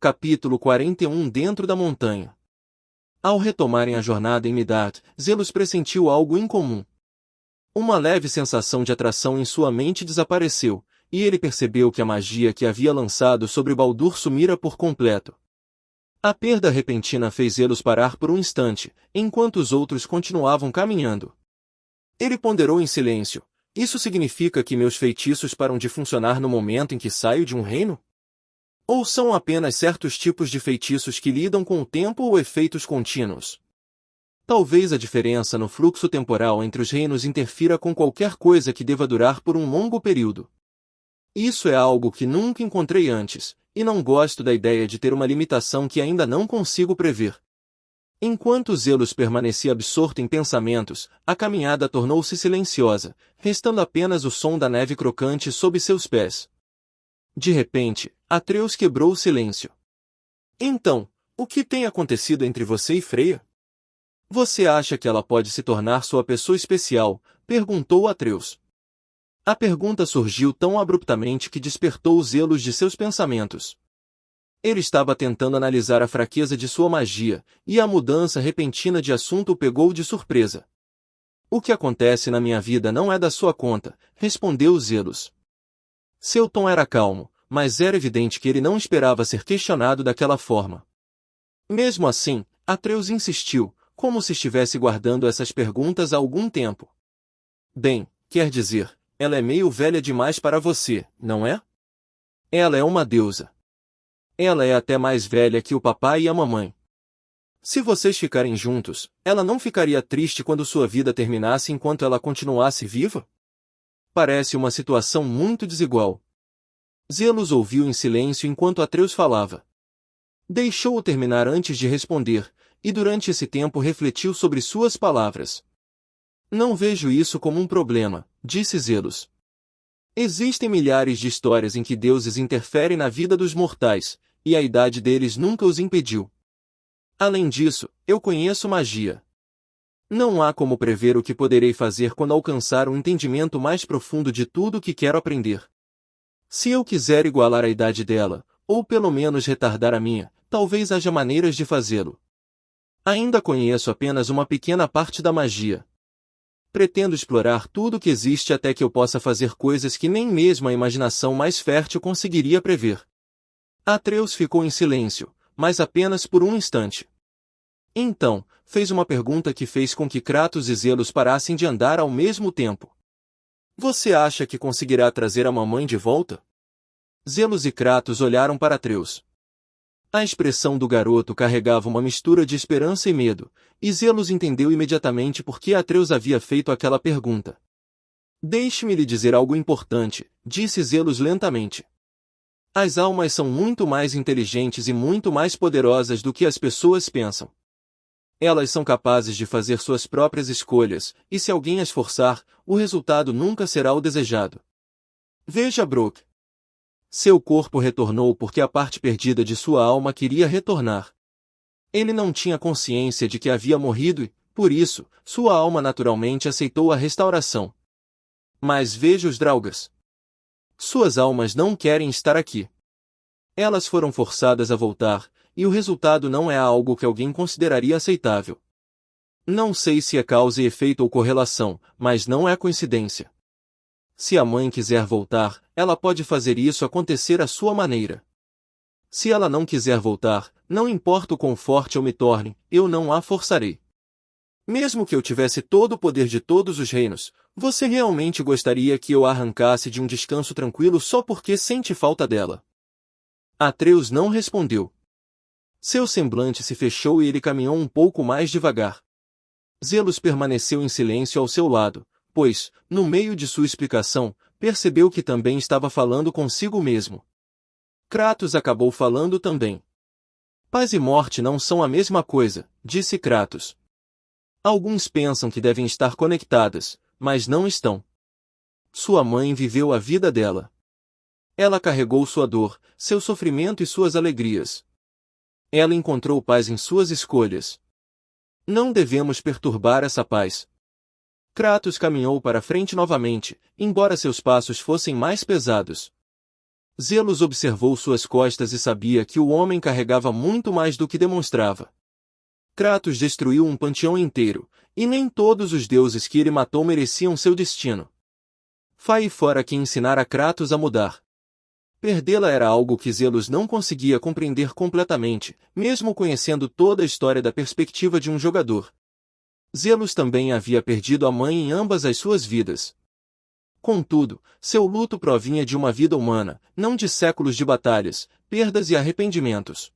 Capítulo 41 Dentro da montanha. Ao retomarem a jornada em Midgard, Zelos pressentiu algo incomum. Uma leve sensação de atração em sua mente desapareceu, e ele percebeu que a magia que havia lançado sobre Baldur sumira por completo. A perda repentina fez Zelos parar por um instante, enquanto os outros continuavam caminhando. Ele ponderou em silêncio: isso significa que meus feitiços param de funcionar no momento em que saio de um reino? Ou são apenas certos tipos de feitiços que lidam com o tempo ou efeitos contínuos? Talvez a diferença no fluxo temporal entre os reinos interfira com qualquer coisa que deva durar por um longo período. Isso é algo que nunca encontrei antes, e não gosto da ideia de ter uma limitação que ainda não consigo prever. Enquanto Zelos permanecia absorto em pensamentos, a caminhada tornou-se silenciosa, restando apenas o som da neve crocante sob seus pés. De repente, Atreus quebrou o silêncio. Então, o que tem acontecido entre você e Freya? Você acha que ela pode se tornar sua pessoa especial? Perguntou Atreus. A pergunta surgiu tão abruptamente que despertou os Zelos de seus pensamentos. Ele estava tentando analisar a fraqueza de sua magia, e a mudança repentina de assunto o pegou de surpresa. O que acontece na minha vida não é da sua conta, respondeu Zelos. Seu tom era calmo, mas era evidente que ele não esperava ser questionado daquela forma. Mesmo assim, Atreus insistiu, como se estivesse guardando essas perguntas há algum tempo. Bem, quer dizer, ela é meio velha demais para você, não é? Ela é uma deusa. Ela é até mais velha que o papai e a mamãe. Se vocês ficarem juntos, ela não ficaria triste quando sua vida terminasse enquanto ela continuasse viva? Parece uma situação muito desigual. Zelos ouviu em silêncio enquanto Atreus falava. Deixou-o terminar antes de responder, e durante esse tempo refletiu sobre suas palavras. Não vejo isso como um problema, disse Zelos. Existem milhares de histórias em que deuses interferem na vida dos mortais, e a idade deles nunca os impediu. Além disso, eu conheço magia. Não há como prever o que poderei fazer quando alcançar um entendimento mais profundo de tudo o que quero aprender. Se eu quiser igualar a idade dela, ou pelo menos retardar a minha, talvez haja maneiras de fazê-lo. Ainda conheço apenas uma pequena parte da magia. Pretendo explorar tudo o que existe até que eu possa fazer coisas que nem mesmo a imaginação mais fértil conseguiria prever. Atreus ficou em silêncio, mas apenas por um instante. Então, fez uma pergunta que fez com que Kratos e Zelos parassem de andar ao mesmo tempo. Você acha que conseguirá trazer a mamãe de volta? Zelos e Kratos olharam para Atreus. A expressão do garoto carregava uma mistura de esperança e medo, e Zelos entendeu imediatamente por que Atreus havia feito aquela pergunta. Deixe-me lhe dizer algo importante, disse Zelos lentamente. As almas são muito mais inteligentes e muito mais poderosas do que as pessoas pensam. Elas são capazes de fazer suas próprias escolhas, e se alguém as forçar, o resultado nunca será o desejado. Veja Brooke. Seu corpo retornou porque a parte perdida de sua alma queria retornar. Ele não tinha consciência de que havia morrido e, por isso, sua alma naturalmente aceitou a restauração. Mas veja os Draugas. Suas almas não querem estar aqui. Elas foram forçadas a voltar, e o resultado não é algo que alguém consideraria aceitável. Não sei se é causa e efeito ou correlação, mas não é coincidência. Se a mãe quiser voltar, ela pode fazer isso acontecer à sua maneira. Se ela não quiser voltar, não importa o quão forte eu me torne, eu não a forçarei. Mesmo que eu tivesse todo o poder de todos os reinos, você realmente gostaria que eu a arrancasse de um descanso tranquilo só porque sente falta dela? Atreus não respondeu. Seu semblante se fechou e ele caminhou um pouco mais devagar. Zelos permaneceu em silêncio ao seu lado, pois, no meio de sua explicação, percebeu que também estava falando consigo mesmo. Kratos acabou falando também. Paz e morte não são a mesma coisa, disse Kratos. Alguns pensam que devem estar conectadas, mas não estão. Sua mãe viveu a vida dela. Ela carregou sua dor, seu sofrimento e suas alegrias. Ela encontrou paz em suas escolhas. Não devemos perturbar essa paz. Kratos caminhou para frente novamente, embora seus passos fossem mais pesados. Zelos observou suas costas e sabia que o homem carregava muito mais do que demonstrava. Kratos destruiu um panteão inteiro, e nem todos os deuses que ele matou mereciam seu destino. Fai fora quem ensinara Kratos a mudar. Perdê-la era algo que Zelos não conseguia compreender completamente, mesmo conhecendo toda a história da perspectiva de um jogador. Zelos também havia perdido a mãe em ambas as suas vidas. Contudo, seu luto provinha de uma vida humana, não de séculos de batalhas, perdas e arrependimentos.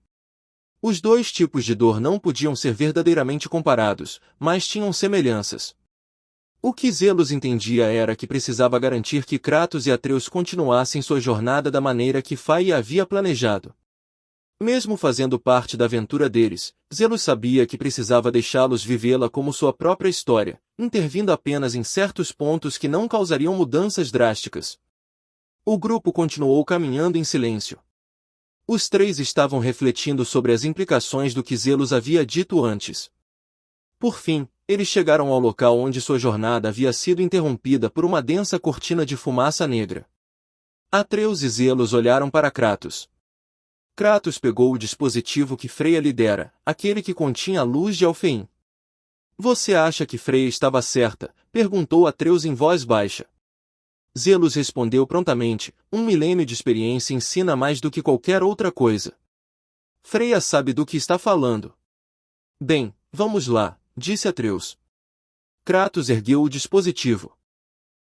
Os dois tipos de dor não podiam ser verdadeiramente comparados, mas tinham semelhanças. O que Zelos entendia era que precisava garantir que Kratos e Atreus continuassem sua jornada da maneira que Fai havia planejado. Mesmo fazendo parte da aventura deles, Zelos sabia que precisava deixá-los vivê-la como sua própria história, intervindo apenas em certos pontos que não causariam mudanças drásticas. O grupo continuou caminhando em silêncio. Os três estavam refletindo sobre as implicações do que Zelos havia dito antes. Por fim, eles chegaram ao local onde sua jornada havia sido interrompida por uma densa cortina de fumaça negra. Atreus e Zelos olharam para Kratos. Kratos pegou o dispositivo que Freya lhe dera, aquele que continha a luz de Alfheim. Você acha que Freya estava certa? Perguntou Atreus em voz baixa. Zelos respondeu prontamente, 1 milênio de experiência ensina mais do que qualquer outra coisa. Freya sabe do que está falando. Bem, vamos lá, disse Atreus. Kratos ergueu o dispositivo.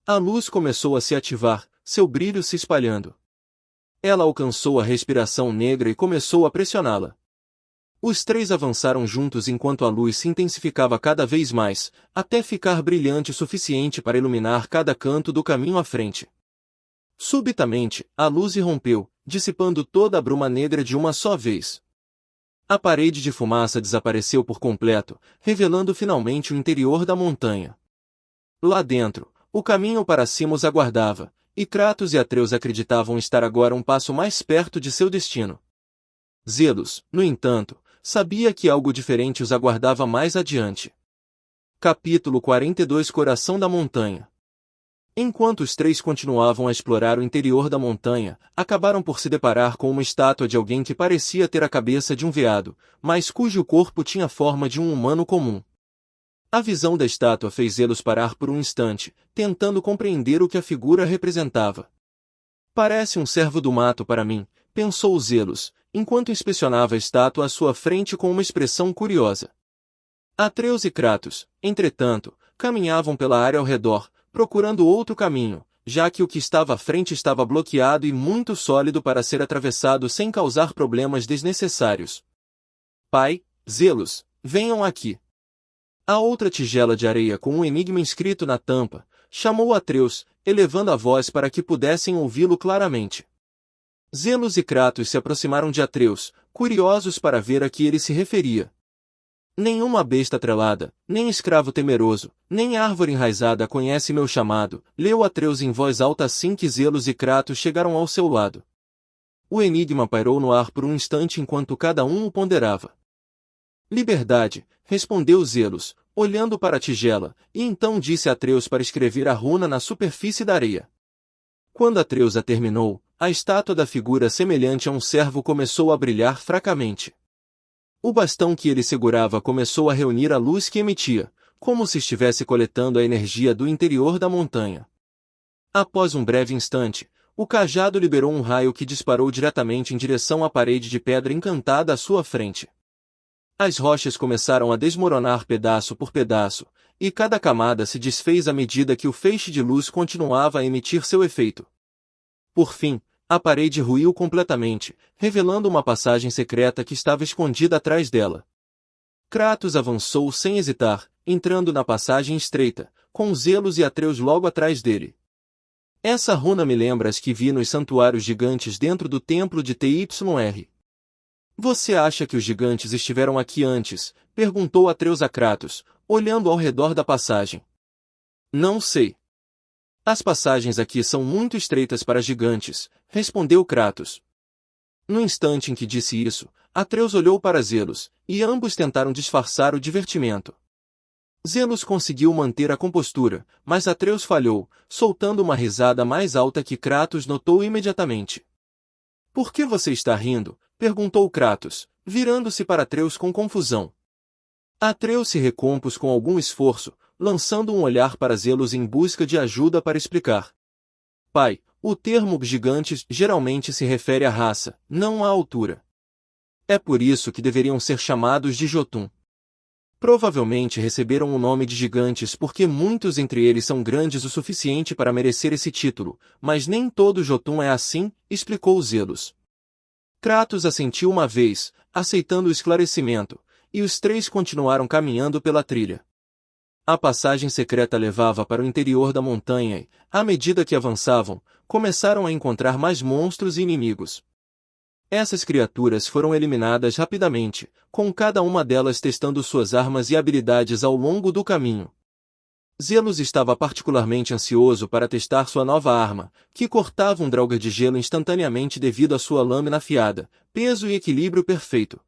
A luz começou a se ativar, seu brilho se espalhando. Ela alcançou a respiração negra e começou a pressioná-la. Os três avançaram juntos enquanto a luz se intensificava cada vez mais, até ficar brilhante o suficiente para iluminar cada canto do caminho à frente. Subitamente, a luz irrompeu, dissipando toda a bruma negra de uma só vez. A parede de fumaça desapareceu por completo, revelando finalmente o interior da montanha. Lá dentro, o caminho para cima os aguardava, e Kratos e Atreus acreditavam estar agora um passo mais perto de seu destino. Zelos, no entanto, sabia que algo diferente os aguardava mais adiante. Capítulo 42 Coração da Montanha. Enquanto os três continuavam a explorar o interior da montanha, acabaram por se deparar com uma estátua de alguém que parecia ter a cabeça de um veado, mas cujo corpo tinha a forma de um humano comum. A visão da estátua fez Zelos parar por um instante, tentando compreender o que a figura representava. Parece um servo do mato para mim, pensou Zelos, enquanto inspecionava a estátua à sua frente com uma expressão curiosa. Atreus e Kratos, entretanto, caminhavam pela área ao redor, procurando outro caminho, já que o que estava à frente estava bloqueado e muito sólido para ser atravessado sem causar problemas desnecessários. Pai, Zelos, venham aqui. A outra tigela de areia com um enigma inscrito na tampa, chamou Atreus, elevando a voz para que pudessem ouvi-lo claramente. Zelos e Kratos se aproximaram de Atreus, curiosos para ver a que ele se referia. Nenhuma besta atrelada, nem escravo temeroso, nem árvore enraizada conhece meu chamado, leu Atreus em voz alta assim que Zelos e Kratos chegaram ao seu lado. O enigma pairou no ar por um instante enquanto cada um o ponderava. Liberdade, respondeu Zelos, olhando para a tigela, e então disse a Atreus para escrever a runa na superfície da areia. Quando Atreus a terminou, a estátua da figura semelhante a um servo começou a brilhar fracamente. O bastão que ele segurava começou a reunir a luz que emitia, como se estivesse coletando a energia do interior da montanha. Após um breve instante, o cajado liberou um raio que disparou diretamente em direção à parede de pedra encantada à sua frente. As rochas começaram a desmoronar pedaço por pedaço, e cada camada se desfez à medida que o feixe de luz continuava a emitir seu efeito. Por fim, a parede ruiu completamente, revelando uma passagem secreta que estava escondida atrás dela. Kratos avançou sem hesitar, entrando na passagem estreita, com Zelos e Atreus logo atrás dele. Essa runa me lembra as que vi nos santuários gigantes dentro do templo de Tyr. Você acha que os gigantes estiveram aqui antes? Perguntou Atreus a Kratos, olhando ao redor da passagem. Não sei. As passagens aqui são muito estreitas para gigantes, respondeu Kratos. No instante em que disse isso, Atreus olhou para Zelos, e ambos tentaram disfarçar o divertimento. Zelos conseguiu manter a compostura, mas Atreus falhou, soltando uma risada mais alta que Kratos notou imediatamente. Por que você está rindo? Perguntou Kratos, virando-se para Atreus com confusão. Atreus se recompôs com algum esforço, lançando um olhar para Zelos em busca de ajuda para explicar. Pai, o termo gigantes geralmente se refere à raça, não à altura. É por isso que deveriam ser chamados de Jotun. Provavelmente receberam o nome de gigantes porque muitos entre eles são grandes o suficiente para merecer esse título, mas nem todo Jotun é assim, explicou Zelos. Kratos assentiu uma vez, aceitando o esclarecimento, e os três continuaram caminhando pela trilha. A passagem secreta levava para o interior da montanha e, à medida que avançavam, começaram a encontrar mais monstros e inimigos. Essas criaturas foram eliminadas rapidamente, com cada uma delas testando suas armas e habilidades ao longo do caminho. Zelos estava particularmente ansioso para testar sua nova arma, que cortava um Draugr de gelo instantaneamente devido à sua lâmina afiada, peso e equilíbrio perfeito.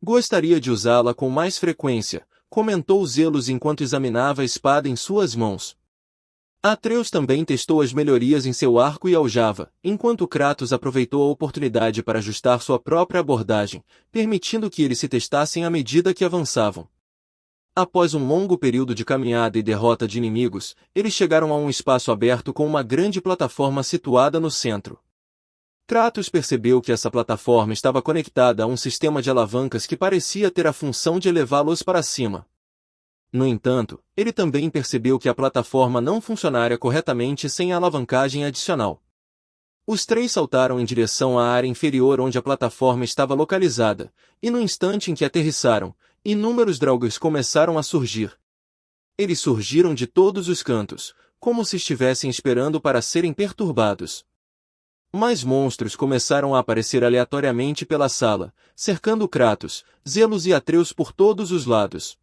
Gostaria de usá-la com mais frequência, comentou Zelos enquanto examinava a espada em suas mãos. Atreus também testou as melhorias em seu arco e aljava, enquanto Kratos aproveitou a oportunidade para ajustar sua própria abordagem, permitindo que eles se testassem à medida que avançavam. Após um longo período de caminhada e derrota de inimigos, eles chegaram a um espaço aberto com uma grande plataforma situada no centro. Kratos percebeu que essa plataforma estava conectada a um sistema de alavancas que parecia ter a função de elevá-los para cima. No entanto, ele também percebeu que a plataforma não funcionaria corretamente sem a alavancagem adicional. Os três saltaram em direção à área inferior onde a plataforma estava localizada, e no instante em que aterrissaram, inúmeros Draugrs começaram a surgir. Eles surgiram de todos os cantos, como se estivessem esperando para serem perturbados. Mais monstros começaram a aparecer aleatoriamente pela sala, cercando Kratos, Zelos e Atreus por todos os lados.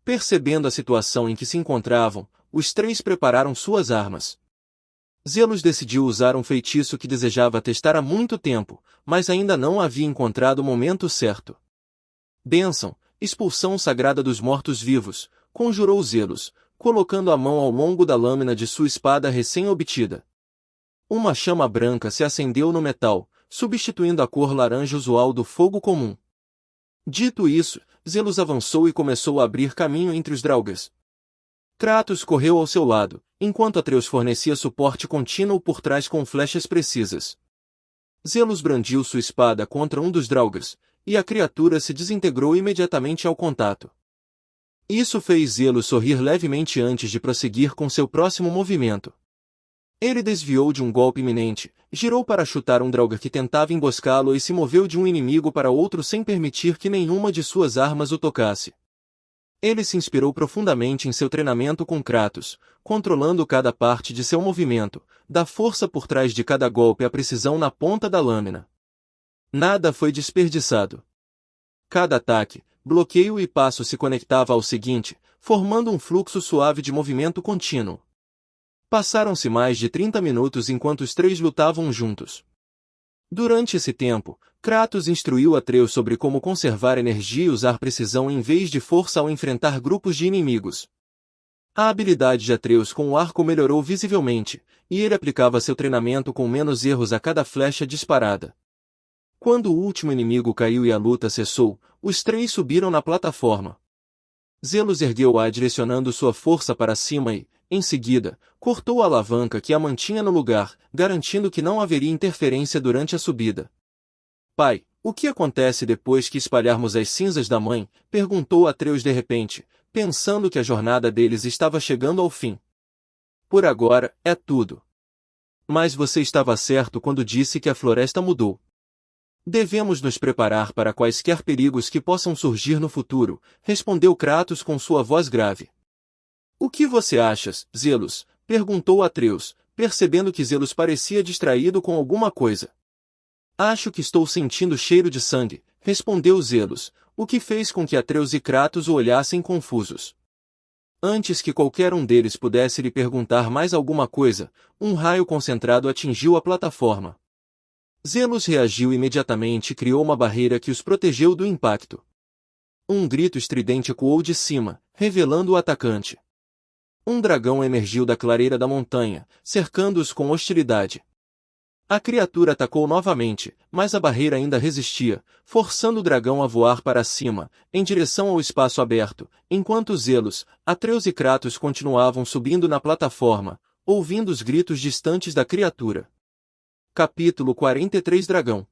Percebendo a situação em que se encontravam, os três prepararam suas armas. Zelos decidiu usar um feitiço que desejava testar há muito tempo, mas ainda não havia encontrado o momento certo. Bênção, expulsão sagrada dos mortos-vivos, conjurou Zelos, colocando a mão ao longo da lâmina de sua espada recém-obtida. Uma chama branca se acendeu no metal, substituindo a cor laranja usual do fogo comum. Dito isso, Zelos avançou e começou a abrir caminho entre os Draugrs. Kratos correu ao seu lado, enquanto Atreus fornecia suporte contínuo por trás com flechas precisas. Zelos brandiu sua espada contra um dos Draugrs, e a criatura se desintegrou imediatamente ao contato. Isso fez Zelos sorrir levemente antes de prosseguir com seu próximo movimento. Ele desviou de um golpe iminente, girou para chutar um Draugr que tentava emboscá-lo e se moveu de um inimigo para outro sem permitir que nenhuma de suas armas o tocasse. Ele se inspirou profundamente em seu treinamento com Kratos, controlando cada parte de seu movimento, da força por trás de cada golpe à precisão na ponta da lâmina. Nada foi desperdiçado. Cada ataque, bloqueio e passo se conectava ao seguinte, formando um fluxo suave de movimento contínuo. Passaram-se mais de 30 minutos enquanto os três lutavam juntos. Durante esse tempo, Kratos instruiu Atreus sobre como conservar energia e usar precisão em vez de força ao enfrentar grupos de inimigos. A habilidade de Atreus com o arco melhorou visivelmente, e ele aplicava seu treinamento com menos erros a cada flecha disparada. Quando o último inimigo caiu e a luta cessou, os três subiram na plataforma. Zelos ergueu-a direcionando sua força para cima e, em seguida, cortou a alavanca que a mantinha no lugar, garantindo que não haveria interferência durante a subida. Pai, o que acontece depois que espalharmos as cinzas da mãe? Perguntou Atreus de repente, pensando que a jornada deles estava chegando ao fim. Por agora, é tudo. Mas você estava certo quando disse que a floresta mudou. Devemos nos preparar para quaisquer perigos que possam surgir no futuro, respondeu Kratos com sua voz grave. O que você achas, Zelos? Perguntou Atreus, percebendo que Zelos parecia distraído com alguma coisa. Acho que estou sentindo cheiro de sangue, respondeu Zelos, o que fez com que Atreus e Kratos o olhassem confusos. Antes que qualquer um deles pudesse lhe perguntar mais alguma coisa, um raio concentrado atingiu a plataforma. Zelos reagiu imediatamente e criou uma barreira que os protegeu do impacto. Um grito estridente ecoou de cima, revelando o atacante. Um dragão emergiu da clareira da montanha, cercando-os com hostilidade. A criatura atacou novamente, mas a barreira ainda resistia, forçando o dragão a voar para cima, em direção ao espaço aberto, enquanto Zelos, Atreus e Kratos continuavam subindo na plataforma, ouvindo os gritos distantes da criatura. Capítulo 43 Dragão.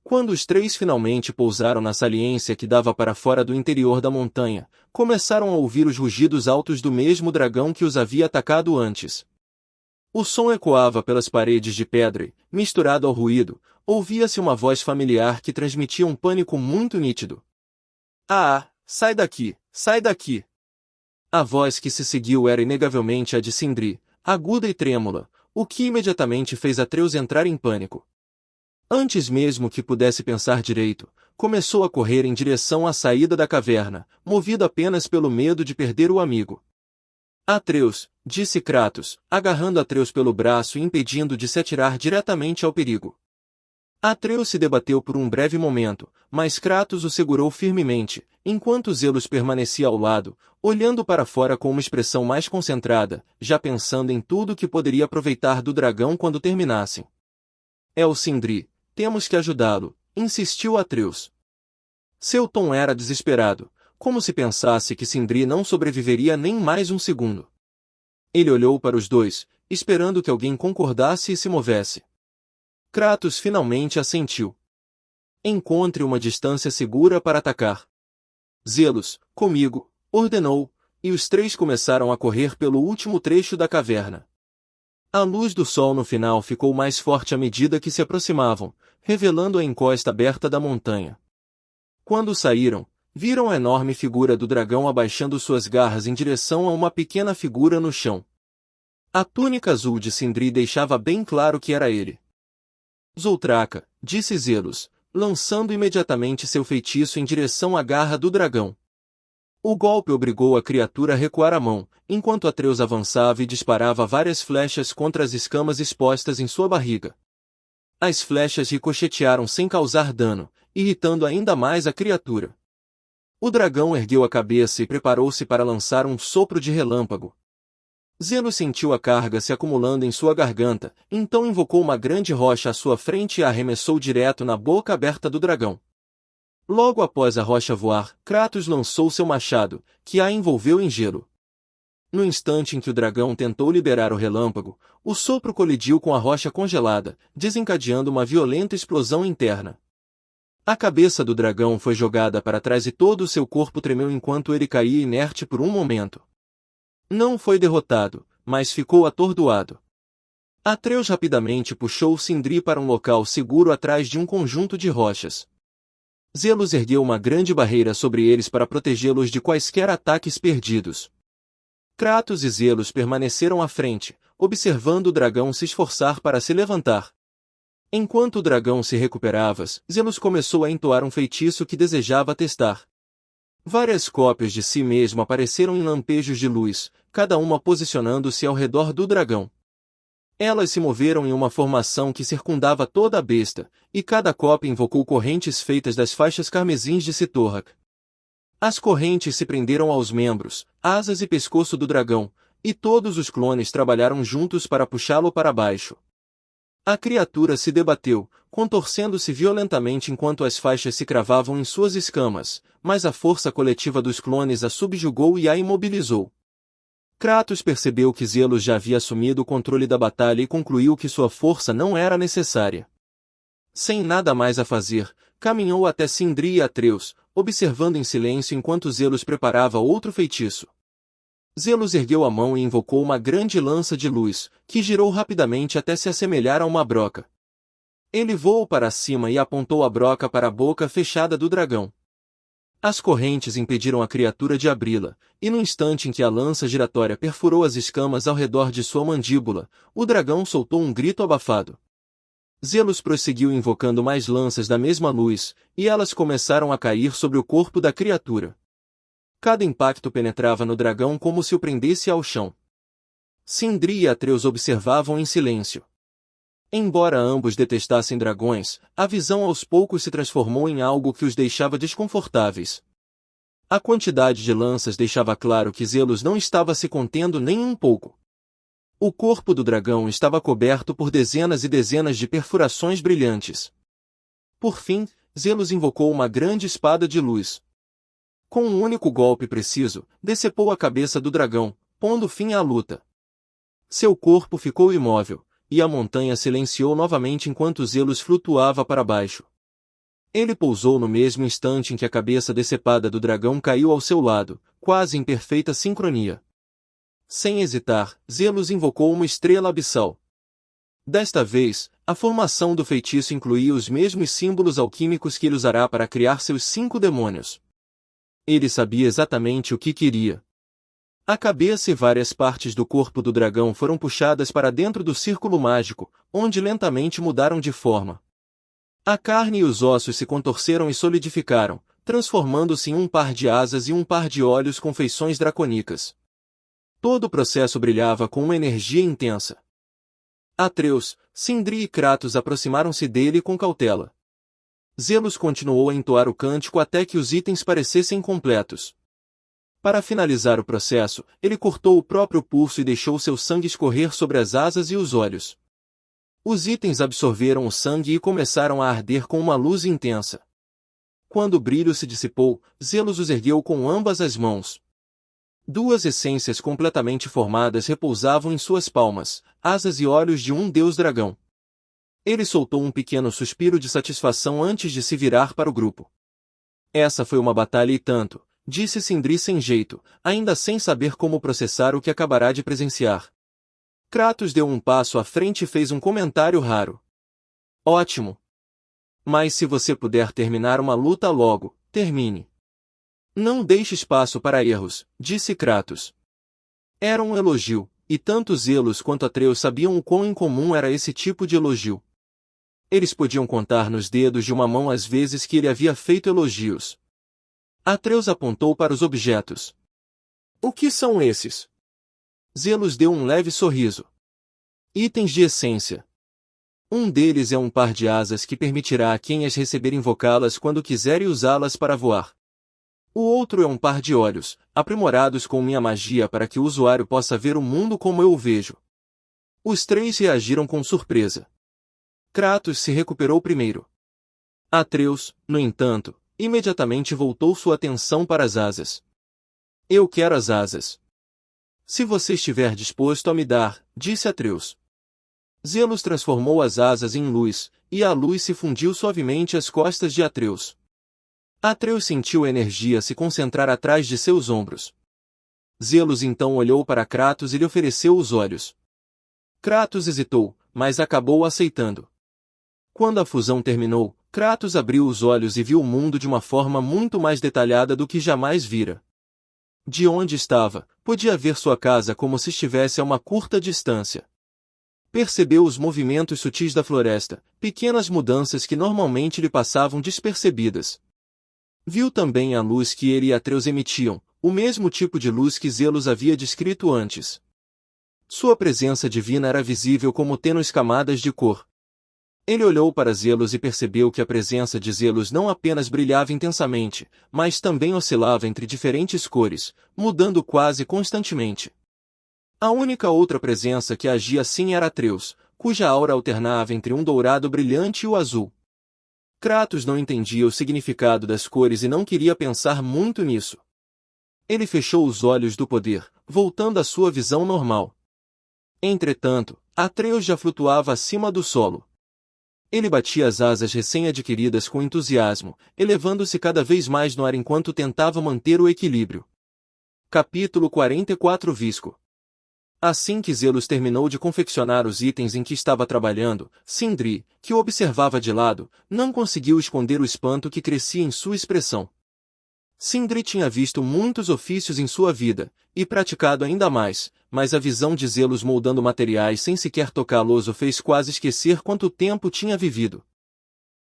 Quando os três finalmente pousaram na saliência que dava para fora do interior da montanha, começaram a ouvir os rugidos altos do mesmo dragão que os havia atacado antes. O som ecoava pelas paredes de pedra e, misturado ao ruído, ouvia-se uma voz familiar que transmitia um pânico muito nítido. Ah, sai daqui, sai daqui! A voz que se seguiu era inegavelmente a de Sindri, aguda e trêmula, o que imediatamente fez Atreus entrar em pânico. Antes mesmo que pudesse pensar direito, começou a correr em direção à saída da caverna, movido apenas pelo medo de perder o amigo. Atreus, disse Kratos, agarrando Atreus pelo braço e impedindo de se atirar diretamente ao perigo. Atreus se debateu por um breve momento, mas Kratos o segurou firmemente, enquanto Zelos permanecia ao lado, olhando para fora com uma expressão mais concentrada, já pensando em tudo que poderia aproveitar do dragão quando terminassem. É o Sindri, temos que ajudá-lo, insistiu Atreus. Seu tom era desesperado, como se pensasse que Sindri não sobreviveria nem mais um segundo. Ele olhou para os dois, esperando que alguém concordasse e se movesse. Kratos finalmente assentiu. Encontre uma distância segura para atacar. Zelos, comigo, ordenou, e os três começaram a correr pelo último trecho da caverna. A luz do sol no final ficou mais forte à medida que se aproximavam, revelando a encosta aberta da montanha. Quando saíram, viram a enorme figura do dragão abaixando suas garras em direção a uma pequena figura no chão. A túnica azul de Sindri deixava bem claro que era ele. Zoltraca, disse Zelos, lançando imediatamente seu feitiço em direção à garra do dragão. O golpe obrigou a criatura a recuar a mão, enquanto Atreus avançava e disparava várias flechas contra as escamas expostas em sua barriga. As flechas ricochetearam sem causar dano, irritando ainda mais a criatura. O dragão ergueu a cabeça e preparou-se para lançar um sopro de relâmpago. Zelos sentiu a carga se acumulando em sua garganta, então invocou uma grande rocha à sua frente e a arremessou direto na boca aberta do dragão. Logo após a rocha voar, Kratos lançou seu machado, que a envolveu em gelo. No instante em que o dragão tentou liberar o relâmpago, o sopro colidiu com a rocha congelada, desencadeando uma violenta explosão interna. A cabeça do dragão foi jogada para trás e todo o seu corpo tremeu enquanto ele caía inerte por um momento. Não foi derrotado, mas ficou atordoado. Atreus rapidamente puxou Sindri para um local seguro atrás de um conjunto de rochas. Zelos ergueu uma grande barreira sobre eles para protegê-los de quaisquer ataques perdidos. Kratos e Zelos permaneceram à frente, observando o dragão se esforçar para se levantar. Enquanto o dragão se recuperava, Zelos começou a entoar um feitiço que desejava testar. Várias cópias de si mesmo apareceram em lampejos de luz, cada uma posicionando-se ao redor do dragão. Elas se moveram em uma formação que circundava toda a besta, e cada cópia invocou correntes feitas das faixas carmesins de Sithorrak. As correntes se prenderam aos membros, asas e pescoço do dragão, e todos os clones trabalharam juntos para puxá-lo para baixo. A criatura se debateu, contorcendo-se violentamente enquanto as faixas se cravavam em suas escamas, mas a força coletiva dos clones a subjugou e a imobilizou. Kratos percebeu que Zelos já havia assumido o controle da batalha e concluiu que sua força não era necessária. Sem nada mais a fazer, caminhou até Sindri e Atreus, observando em silêncio enquanto Zelos preparava outro feitiço. Zelos ergueu a mão e invocou uma grande lança de luz, que girou rapidamente até se assemelhar a uma broca. Ele voou para cima e apontou a broca para a boca fechada do dragão. As correntes impediram a criatura de abri-la, e no instante em que a lança giratória perfurou as escamas ao redor de sua mandíbula, o dragão soltou um grito abafado. Zelos prosseguiu invocando mais lanças da mesma luz, e elas começaram a cair sobre o corpo da criatura. Cada impacto penetrava no dragão como se o prendesse ao chão. Sindri e Atreus observavam em silêncio. Embora ambos detestassem dragões, a visão aos poucos se transformou em algo que os deixava desconfortáveis. A quantidade de lanças deixava claro que Zelos não estava se contendo nem um pouco. O corpo do dragão estava coberto por dezenas e dezenas de perfurações brilhantes. Por fim, Zelos invocou uma grande espada de luz. Com um único golpe preciso, decepou a cabeça do dragão, pondo fim à luta. Seu corpo ficou imóvel, e a montanha silenciou novamente enquanto Zelos flutuava para baixo. Ele pousou no mesmo instante em que a cabeça decepada do dragão caiu ao seu lado, quase em perfeita sincronia. Sem hesitar, Zelos invocou uma estrela abissal. Desta vez, a formação do feitiço incluía os mesmos símbolos alquímicos que ele usará para criar seus 5 demônios. Ele sabia exatamente o que queria. A cabeça e várias partes do corpo do dragão foram puxadas para dentro do círculo mágico, onde lentamente mudaram de forma. A carne e os ossos se contorceram e solidificaram, transformando-se em um par de asas e um par de olhos com feições draconicas. Todo o processo brilhava com uma energia intensa. Atreus, Sindri e Kratos aproximaram-se dele com cautela. Zelos continuou a entoar o cântico até que os itens parecessem completos. Para finalizar o processo, ele cortou o próprio pulso e deixou seu sangue escorrer sobre as asas e os olhos. Os itens absorveram o sangue e começaram a arder com uma luz intensa. Quando o brilho se dissipou, Zelos os ergueu com ambas as mãos. 2 essências completamente formadas repousavam em suas palmas, asas e olhos de um deus-dragão. Ele soltou um pequeno suspiro de satisfação antes de se virar para o grupo. Essa foi uma batalha e tanto, disse Sindri sem jeito, ainda sem saber como processar o que acabará de presenciar. Kratos deu um passo à frente e fez um comentário raro. Ótimo! Mas se você puder terminar uma luta logo, termine. Não deixe espaço para erros, disse Kratos. Era um elogio, e tanto Zelos quanto Atreus sabiam o quão incomum era esse tipo de elogio. Eles podiam contar nos dedos de uma mão as vezes que ele havia feito elogios. Atreus apontou para os objetos. O que são esses? Zelos deu um leve sorriso. Itens de essência. Um deles é um par de asas que permitirá a quem as receber invocá-las quando quiser e usá-las para voar. O outro é um par de olhos, aprimorados com minha magia para que o usuário possa ver o mundo como eu o vejo. Os 3 reagiram com surpresa. Kratos se recuperou primeiro. Atreus, no entanto, imediatamente voltou sua atenção para as asas. Eu quero as asas. Se você estiver disposto a me dar, disse Atreus. Zelos transformou as asas em luz, e a luz se fundiu suavemente às costas de Atreus. Atreus sentiu a energia se concentrar atrás de seus ombros. Zelos então olhou para Kratos e lhe ofereceu os olhos. Kratos hesitou, mas acabou aceitando. Quando a fusão terminou, Kratos abriu os olhos e viu o mundo de uma forma muito mais detalhada do que jamais vira. De onde estava, podia ver sua casa como se estivesse a uma curta distância. Percebeu os movimentos sutis da floresta, pequenas mudanças que normalmente lhe passavam despercebidas. Viu também a luz que ele e Atreus emitiam, o mesmo tipo de luz que Zelos havia descrito antes. Sua presença divina era visível como tênues camadas de cor. Ele olhou para Zelos e percebeu que a presença de Zelos não apenas brilhava intensamente, mas também oscilava entre diferentes cores, mudando quase constantemente. A única outra presença que agia assim era Atreus, cuja aura alternava entre um dourado brilhante e o azul. Kratos não entendia o significado das cores e não queria pensar muito nisso. Ele fechou os olhos do poder, voltando à sua visão normal. Entretanto, Atreus já flutuava acima do solo. Ele batia as asas recém-adquiridas com entusiasmo, elevando-se cada vez mais no ar enquanto tentava manter o equilíbrio. Capítulo 44 Visco. Assim que Zelos terminou de confeccionar os itens em que estava trabalhando, Sindri, que o observava de lado, não conseguiu esconder o espanto que crescia em sua expressão. Sindri tinha visto muitos ofícios em sua vida, e praticado ainda mais, mas a visão de Zelos moldando materiais sem sequer tocá-los o fez quase esquecer quanto tempo tinha vivido.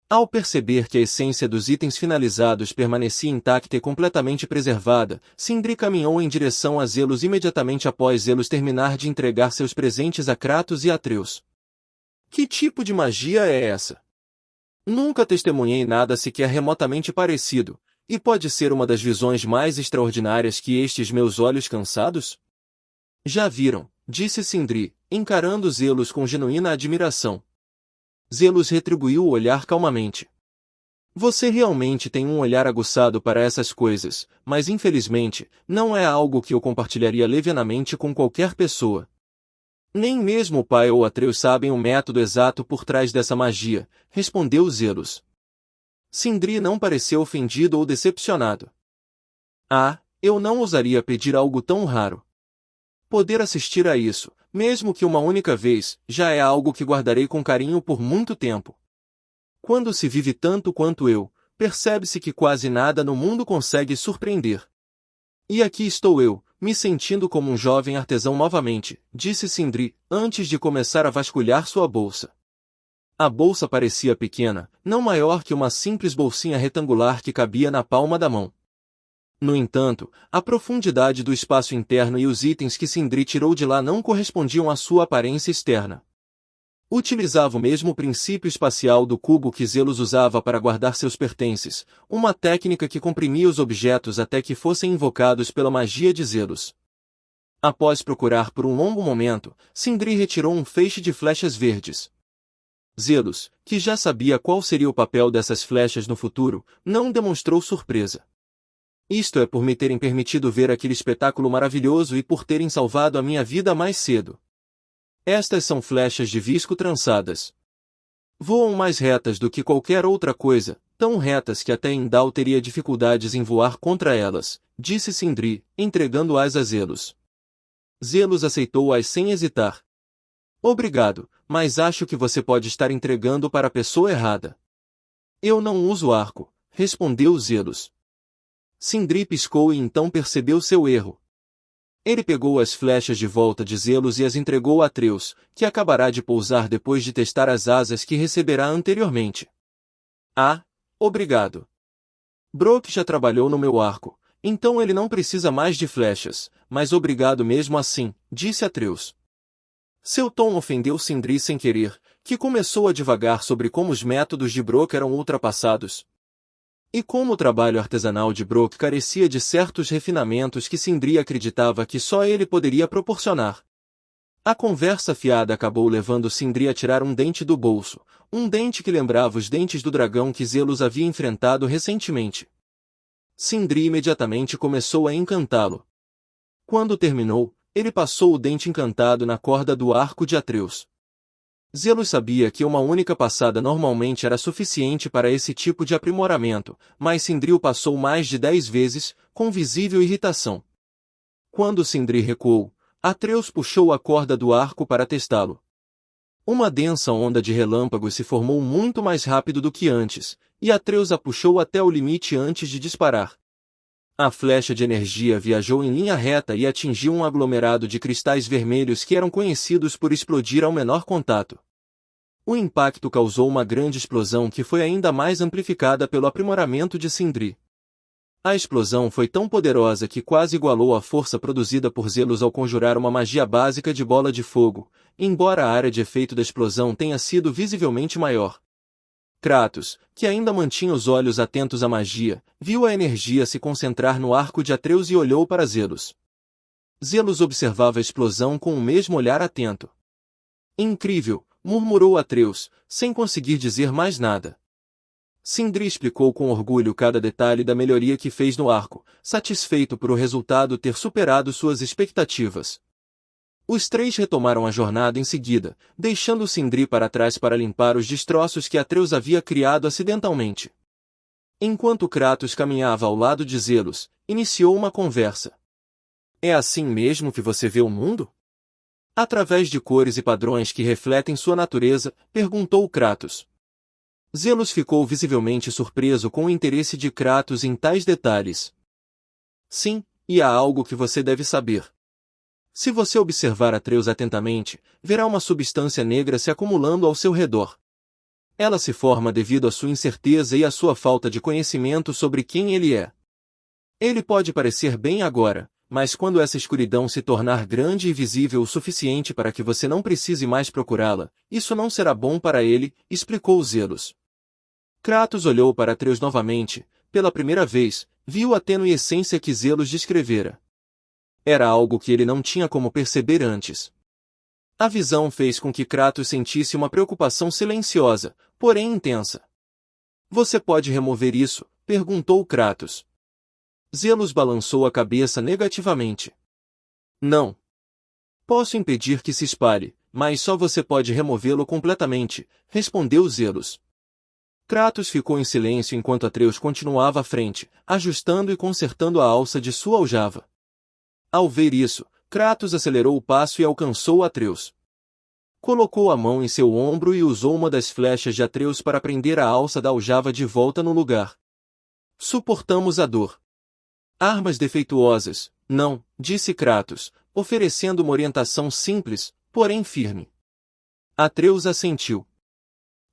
Ao perceber que a essência dos itens finalizados permanecia intacta e completamente preservada, Sindri caminhou em direção a Zelos imediatamente após Zelos terminar de entregar seus presentes a Kratos e Atreus. Que tipo de magia é essa? Nunca testemunhei nada sequer remotamente parecido, e pode ser uma das visões mais extraordinárias que estes meus olhos cansados? Já viram, disse Sindri, encarando Zelos com genuína admiração. Zelos retribuiu o olhar calmamente. Você realmente tem um olhar aguçado para essas coisas, mas infelizmente, não é algo que eu compartilharia levianamente com qualquer pessoa. Nem mesmo o pai ou Atreus sabem o método exato por trás dessa magia, respondeu Zelos. Sindri não pareceu ofendido ou decepcionado. Ah, eu não ousaria pedir algo tão raro. Poder assistir a isso, mesmo que uma única vez, já é algo que guardarei com carinho por muito tempo. Quando se vive tanto quanto eu, percebe-se que quase nada no mundo consegue surpreender. E aqui estou eu, me sentindo como um jovem artesão novamente, disse Sindri, antes de começar a vasculhar sua bolsa. A bolsa parecia pequena, não maior que uma simples bolsinha retangular que cabia na palma da mão. No entanto, a profundidade do espaço interno e os itens que Sindri tirou de lá não correspondiam à sua aparência externa. Utilizava o mesmo princípio espacial do cubo que Zelos usava para guardar seus pertences, uma técnica que comprimia os objetos até que fossem invocados pela magia de Zelos. Após procurar por um longo momento, Sindri retirou um feixe de flechas verdes. Zelos, que já sabia qual seria o papel dessas flechas no futuro, não demonstrou surpresa. Isto é por me terem permitido ver aquele espetáculo maravilhoso e por terem salvado a minha vida mais cedo. Estas são flechas de visco trançadas. Voam mais retas do que qualquer outra coisa, tão retas que até Indal teria dificuldades em voar contra elas, disse Sindri, entregando-as a Zelos. Zelos aceitou-as sem hesitar. Obrigado, mas acho que você pode estar entregando para a pessoa errada. Eu não uso arco, respondeu Zelos. Sindri piscou e então percebeu seu erro. Ele pegou as flechas de volta de Zelos e as entregou a Atreus, que acabará de pousar depois de testar as asas que receberá anteriormente. Ah, obrigado. Brock já trabalhou no meu arco, então ele não precisa mais de flechas, mas obrigado mesmo assim, disse Atreus. Seu tom ofendeu Sindri sem querer, que começou a divagar sobre como os métodos de Brock eram ultrapassados. E como o trabalho artesanal de Brock carecia de certos refinamentos que Sindri acreditava que só ele poderia proporcionar. A conversa fiada acabou levando Sindri a tirar um dente do bolso, um dente que lembrava os dentes do dragão que Zelos havia enfrentado recentemente. Sindri imediatamente começou a encantá-lo. Quando terminou, ele passou o dente encantado na corda do arco de Atreus. Zelos sabia que uma única passada normalmente era suficiente para esse tipo de aprimoramento, mas Sindri o passou mais de 10 vezes, com visível irritação. Quando Sindri recuou, Atreus puxou a corda do arco para testá-lo. Uma densa onda de relâmpagos se formou muito mais rápido do que antes, e Atreus a puxou até o limite antes de disparar. A flecha de energia viajou em linha reta e atingiu um aglomerado de cristais vermelhos que eram conhecidos por explodir ao menor contato. O impacto causou uma grande explosão que foi ainda mais amplificada pelo aprimoramento de Sindri. A explosão foi tão poderosa que quase igualou a força produzida por Zelos ao conjurar uma magia básica de bola de fogo, embora a área de efeito da explosão tenha sido visivelmente maior. Kratos, que ainda mantinha os olhos atentos à magia, viu a energia se concentrar no arco de Atreus e olhou para Zelos. Zelos observava a explosão com o mesmo olhar atento. Incrível, murmurou Atreus, sem conseguir dizer mais nada. Sindri explicou com orgulho cada detalhe da melhoria que fez no arco, satisfeito por o resultado ter superado suas expectativas. Os três retomaram a jornada em seguida, deixando Sindri para trás para limpar os destroços que Atreus havia criado acidentalmente. Enquanto Kratos caminhava ao lado de Zelos, iniciou uma conversa. É assim mesmo que você vê o mundo? Através de cores e padrões que refletem sua natureza, perguntou Kratos. Zelos ficou visivelmente surpreso com o interesse de Kratos em tais detalhes. Sim, e há algo que você deve saber. Se você observar Atreus atentamente, verá uma substância negra se acumulando ao seu redor. Ela se forma devido à sua incerteza e à sua falta de conhecimento sobre quem ele é. Ele pode parecer bem agora, mas quando essa escuridão se tornar grande e visível o suficiente para que você não precise mais procurá-la, isso não será bom para ele, explicou Zelos. Kratos olhou para Atreus novamente, pela primeira vez, viu a tênue essência que Zelos descrevera. Era algo que ele não tinha como perceber antes. A visão fez com que Kratos sentisse uma preocupação silenciosa, porém intensa. Você pode remover isso? Perguntou Kratos. Zelos balançou a cabeça negativamente. Não. Posso impedir que se espalhe, mas só você pode removê-lo completamente, respondeu Zelos. Kratos ficou em silêncio enquanto Atreus continuava à frente, ajustando e consertando a alça de sua aljava. Ao ver isso, Kratos acelerou o passo e alcançou Atreus. Colocou a mão em seu ombro e usou uma das flechas de Atreus para prender a alça da aljava de volta no lugar. Suportamos a dor. Armas defeituosas, não, disse Kratos, oferecendo uma orientação simples, porém firme. Atreus assentiu.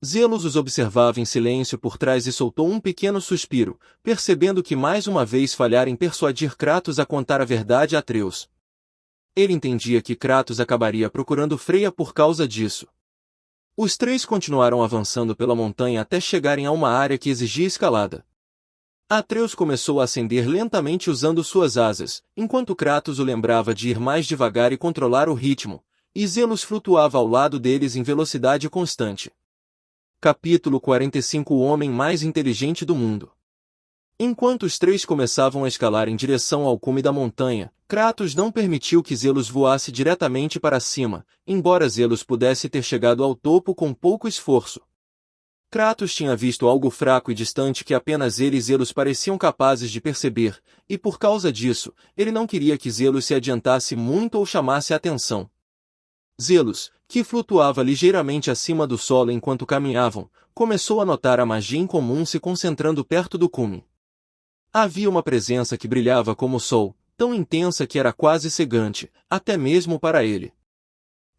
Zelos os observava em silêncio por trás e soltou um pequeno suspiro, percebendo que mais uma vez falhara em persuadir Kratos a contar a verdade a Atreus. Ele entendia que Kratos acabaria procurando Freya por causa disso. Os três continuaram avançando pela montanha até chegarem a uma área que exigia escalada. Atreus começou a ascender lentamente usando suas asas, enquanto Kratos o lembrava de ir mais devagar e controlar o ritmo, e Zelos flutuava ao lado deles em velocidade constante. Capítulo 45 O homem mais inteligente do mundo. Enquanto os três começavam a escalar em direção ao cume da montanha, Kratos não permitiu que Zelos voasse diretamente para cima, embora Zelos pudesse ter chegado ao topo com pouco esforço. Kratos tinha visto algo fraco e distante que apenas ele e Zelos pareciam capazes de perceber, e por causa disso, ele não queria que Zelos se adiantasse muito ou chamasse a atenção. Zelos, que flutuava ligeiramente acima do solo enquanto caminhavam, começou a notar a magia incomum se concentrando perto do cume. Havia uma presença que brilhava como o sol, tão intensa que era quase cegante, até mesmo para ele.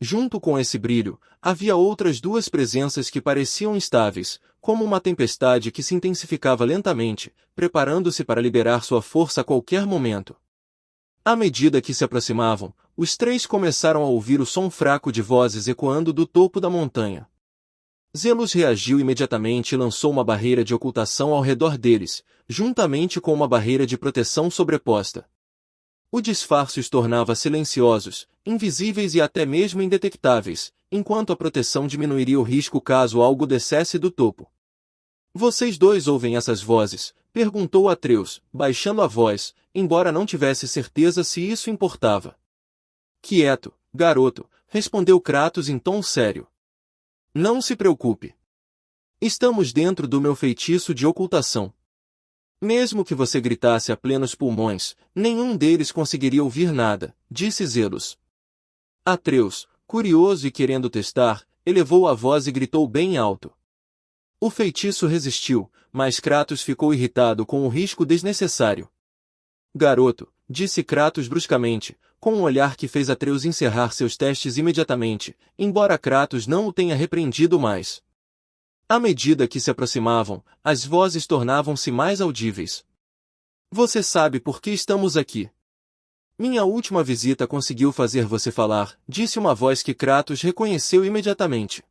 Junto com esse brilho, havia outras duas presenças que pareciam instáveis, como uma tempestade que se intensificava lentamente, preparando-se para liberar sua força a qualquer momento. À medida que se aproximavam, os três começaram a ouvir o som fraco de vozes ecoando do topo da montanha. Zelos reagiu imediatamente e lançou uma barreira de ocultação ao redor deles, juntamente com uma barreira de proteção sobreposta. O disfarce os tornava silenciosos, invisíveis e até mesmo indetectáveis, enquanto a proteção diminuiria o risco caso algo descesse do topo. Vocês dois ouvem essas vozes? Perguntou Atreus, baixando a voz, embora não tivesse certeza se isso importava. Quieto, garoto, respondeu Kratos em tom sério. Não se preocupe. Estamos dentro do meu feitiço de ocultação. Mesmo que você gritasse a plenos pulmões, nenhum deles conseguiria ouvir nada, disse Zelos. Atreus, curioso e querendo testar, elevou a voz e gritou bem alto. O feitiço resistiu, mas Kratos ficou irritado com o risco desnecessário. Garoto, disse Kratos bruscamente, com um olhar que fez Atreus encerrar seus testes imediatamente, embora Kratos não o tenha repreendido mais. À medida que se aproximavam, as vozes tornavam-se mais audíveis. Você sabe por que estamos aqui? Minha última visita conseguiu fazer você falar, disse uma voz que Kratos reconheceu imediatamente.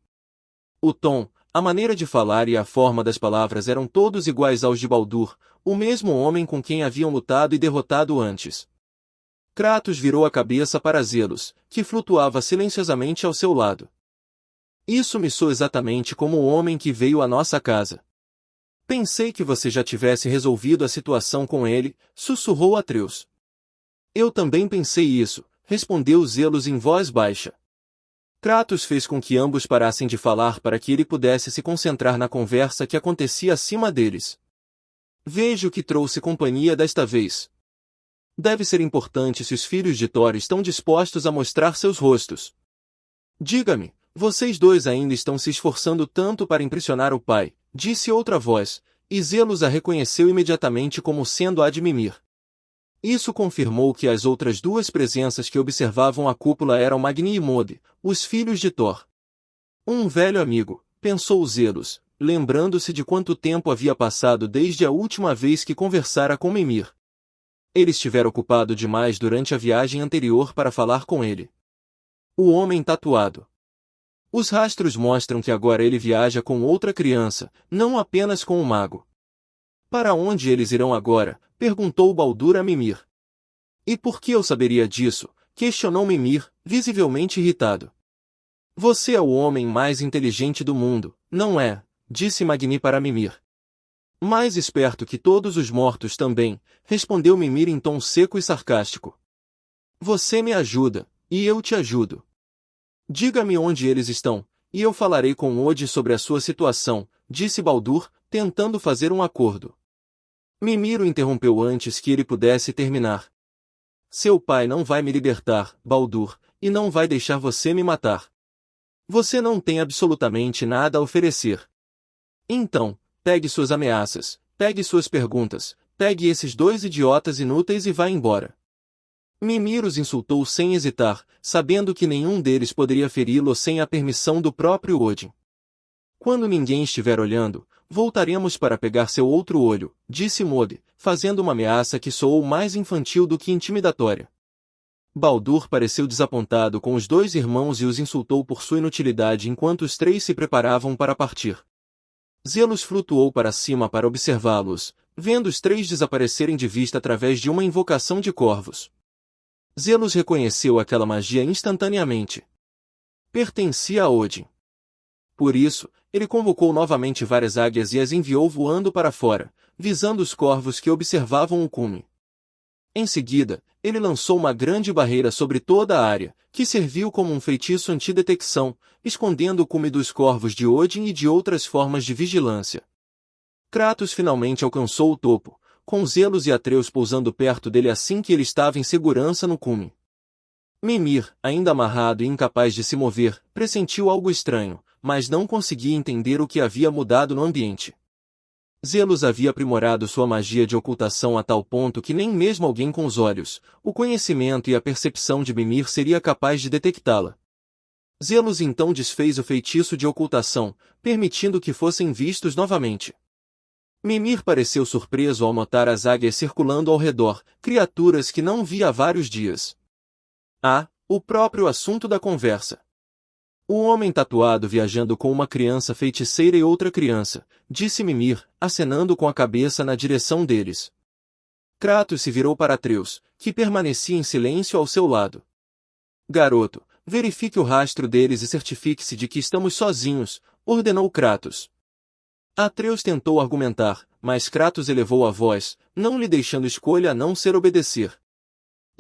O tom, a maneira de falar e a forma das palavras eram todos iguais aos de Baldur, o mesmo homem com quem haviam lutado e derrotado antes. Kratos virou a cabeça para Zelos, que flutuava silenciosamente ao seu lado. Isso me soa exatamente como o homem que veio à nossa casa. Pensei que você já tivesse resolvido a situação com ele, sussurrou Atreus. Eu também pensei isso, respondeu Zelos em voz baixa. Kratos fez com que ambos parassem de falar para que ele pudesse se concentrar na conversa que acontecia acima deles. Vejo que trouxe companhia desta vez. Deve ser importante se os filhos de Thor estão dispostos a mostrar seus rostos. Diga-me, vocês dois ainda estão se esforçando tanto para impressionar o pai, disse outra voz, e Zelos a reconheceu imediatamente como sendo a de Mimir. Isso confirmou que as outras duas presenças que observavam a cúpula eram Magni e Modi, os filhos de Thor. Um velho amigo, pensou Zelos, lembrando-se de quanto tempo havia passado desde a última vez que conversara com Mimir. Ele estivera ocupado demais durante a viagem anterior para falar com ele. O homem tatuado. Os rastros mostram que agora ele viaja com outra criança, não apenas com o mago. Para onde eles irão agora? Perguntou Baldur a Mimir. E por que eu saberia disso? Questionou Mimir, visivelmente irritado. Você é o homem mais inteligente do mundo, não é? Disse Magni para Mimir. Mais esperto que todos os mortos também, respondeu Mimir em tom seco e sarcástico. Você me ajuda, e eu te ajudo. Diga-me onde eles estão, e eu falarei com Ode sobre a sua situação, disse Baldur, tentando fazer um acordo. Mimir o interrompeu antes que ele pudesse terminar. Seu pai não vai me libertar, Baldur, e não vai deixar você me matar. Você não tem absolutamente nada a oferecer. Então, pegue suas ameaças, pegue suas perguntas, pegue esses dois idiotas inúteis e vá embora. Mimir os insultou sem hesitar, sabendo que nenhum deles poderia feri-lo sem a permissão do próprio Odin. Quando ninguém estiver olhando, voltaremos para pegar seu outro olho, disse Modi, fazendo uma ameaça que soou mais infantil do que intimidatória. Baldur pareceu desapontado com os dois irmãos e os insultou por sua inutilidade enquanto os três se preparavam para partir. Zelos flutuou para cima para observá-los, vendo os três desaparecerem de vista através de uma invocação de corvos. Zelos reconheceu aquela magia instantaneamente. Pertencia a Odin. Por isso, ele convocou novamente várias águias e as enviou voando para fora, visando os corvos que observavam o cume. Em seguida, ele lançou uma grande barreira sobre toda a área, que serviu como um feitiço antidetecção, escondendo o cume dos corvos de Odin e de outras formas de vigilância. Kratos finalmente alcançou o topo, com Zelos e Atreus pousando perto dele assim que ele estava em segurança no cume. Mimir, ainda amarrado e incapaz de se mover, pressentiu algo estranho, mas não conseguia entender o que havia mudado no ambiente. Zelos havia aprimorado sua magia de ocultação a tal ponto que nem mesmo alguém com os olhos, o conhecimento e a percepção de Mimir seria capaz de detectá-la. Zelos então desfez o feitiço de ocultação, permitindo que fossem vistos novamente. Mimir pareceu surpreso ao notar as águias circulando ao redor, criaturas que não via há vários dias. O próprio assunto da conversa. O homem tatuado viajando com uma criança feiticeira e outra criança, disse Mimir, acenando com a cabeça na direção deles. Kratos se virou para Atreus, que permanecia em silêncio ao seu lado. Garoto, verifique o rastro deles e certifique-se de que estamos sozinhos, ordenou Kratos. Atreus tentou argumentar, mas Kratos elevou a voz, não lhe deixando escolha a não ser obedecer.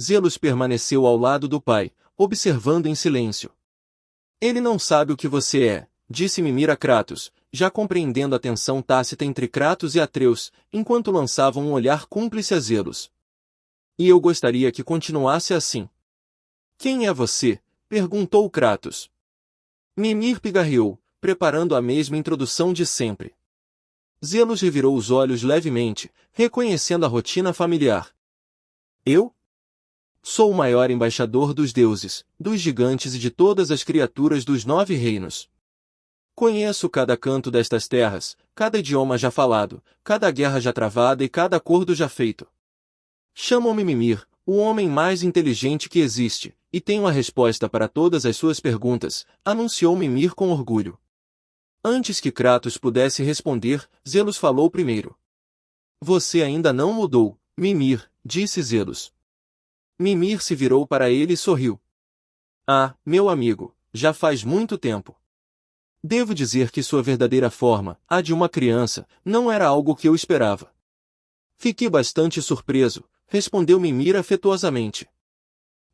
Zelos permaneceu ao lado do pai, observando em silêncio. Ele não sabe o que você é, disse Mimir a Kratos, já compreendendo a tensão tácita entre Kratos e Atreus, enquanto lançavam um olhar cúmplice a Zelos. E eu gostaria que continuasse assim. Quem é você? Perguntou Kratos. Mimir pigarreou, preparando a mesma introdução de sempre. Zelos revirou os olhos levemente, reconhecendo a rotina familiar. Eu? Sou o maior embaixador dos deuses, dos gigantes e de todas as criaturas dos 9 reinos. Conheço cada canto destas terras, cada idioma já falado, cada guerra já travada e cada acordo já feito. Chamam-me Mimir, o homem mais inteligente que existe, e tenho a resposta para todas as suas perguntas, anunciou Mimir com orgulho. Antes que Kratos pudesse responder, Zelos falou primeiro. Você ainda não mudou, Mimir, disse Zelos. Mimir se virou para ele e sorriu. Meu amigo, já faz muito tempo. Devo dizer que sua verdadeira forma, a de uma criança, não era algo que eu esperava. Fiquei bastante surpreso, respondeu Mimir afetuosamente.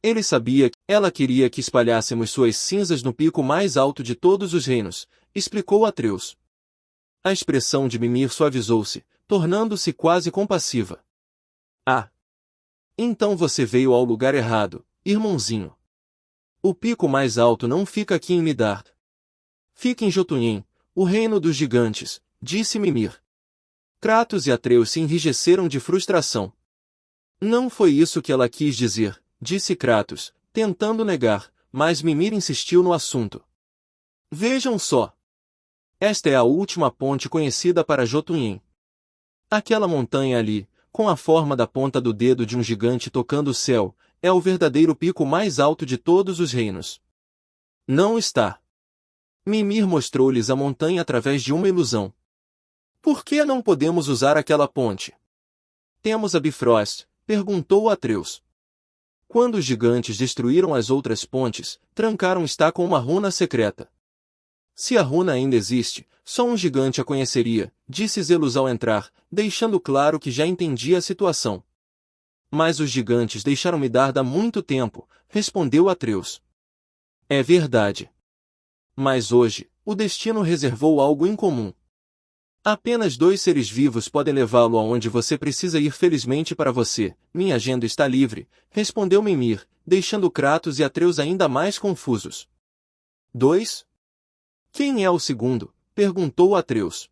Ele sabia que ela queria que espalhássemos suas cinzas no pico mais alto de todos os reinos, explicou Atreus. A expressão de Mimir suavizou-se, tornando-se quase compassiva. Então você veio ao lugar errado, irmãozinho. O pico mais alto não fica aqui em Midgard. Fica em Jotunheim, o reino dos gigantes, disse Mimir. Kratos e Atreus se enrijeceram de frustração. Não foi isso que ela quis dizer, disse Kratos, tentando negar, mas Mimir insistiu no assunto. Vejam só. Esta é a última ponte conhecida para Jotunheim. Aquela montanha ali, com a forma da ponta do dedo de um gigante tocando o céu, é o verdadeiro pico mais alto de todos os reinos. Não está. Mimir mostrou-lhes a montanha através de uma ilusão. Por que não podemos usar aquela ponte? Temos a Bifrost, perguntou Atreus. Quando os gigantes destruíram as outras pontes, trancaram está com uma runa secreta. Se a runa ainda existe, só um gigante a conheceria, disse Zelos ao entrar, deixando claro que já entendia a situação. Mas os gigantes deixaram Midgard há muito tempo, respondeu Atreus. É verdade. Mas hoje, o destino reservou algo incomum. Apenas 2 seres vivos podem levá-lo aonde você precisa ir. Felizmente para você, minha agenda está livre, respondeu Mimir, deixando Kratos e Atreus ainda mais confusos. 2? Quem é o segundo? Perguntou Atreus.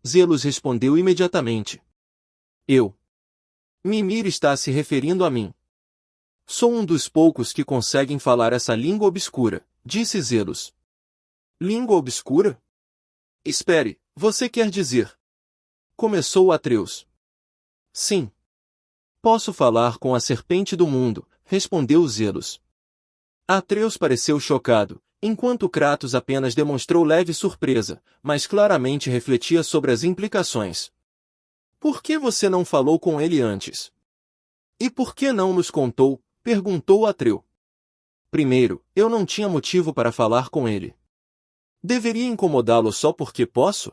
Zelos respondeu imediatamente. Eu. Mimir está se referindo a mim. Sou um dos poucos que conseguem falar essa língua obscura, disse Zelos. Língua obscura? Espere, você quer dizer? Começou Atreus. Sim. Posso falar com a serpente do mundo, respondeu Zelos. Atreus pareceu chocado, enquanto Kratos apenas demonstrou leve surpresa, mas claramente refletia sobre as implicações. Por que você não falou com ele antes? E por que não nos contou? Perguntou Atreus. Primeiro, eu não tinha motivo para falar com ele. Deveria incomodá-lo só porque posso?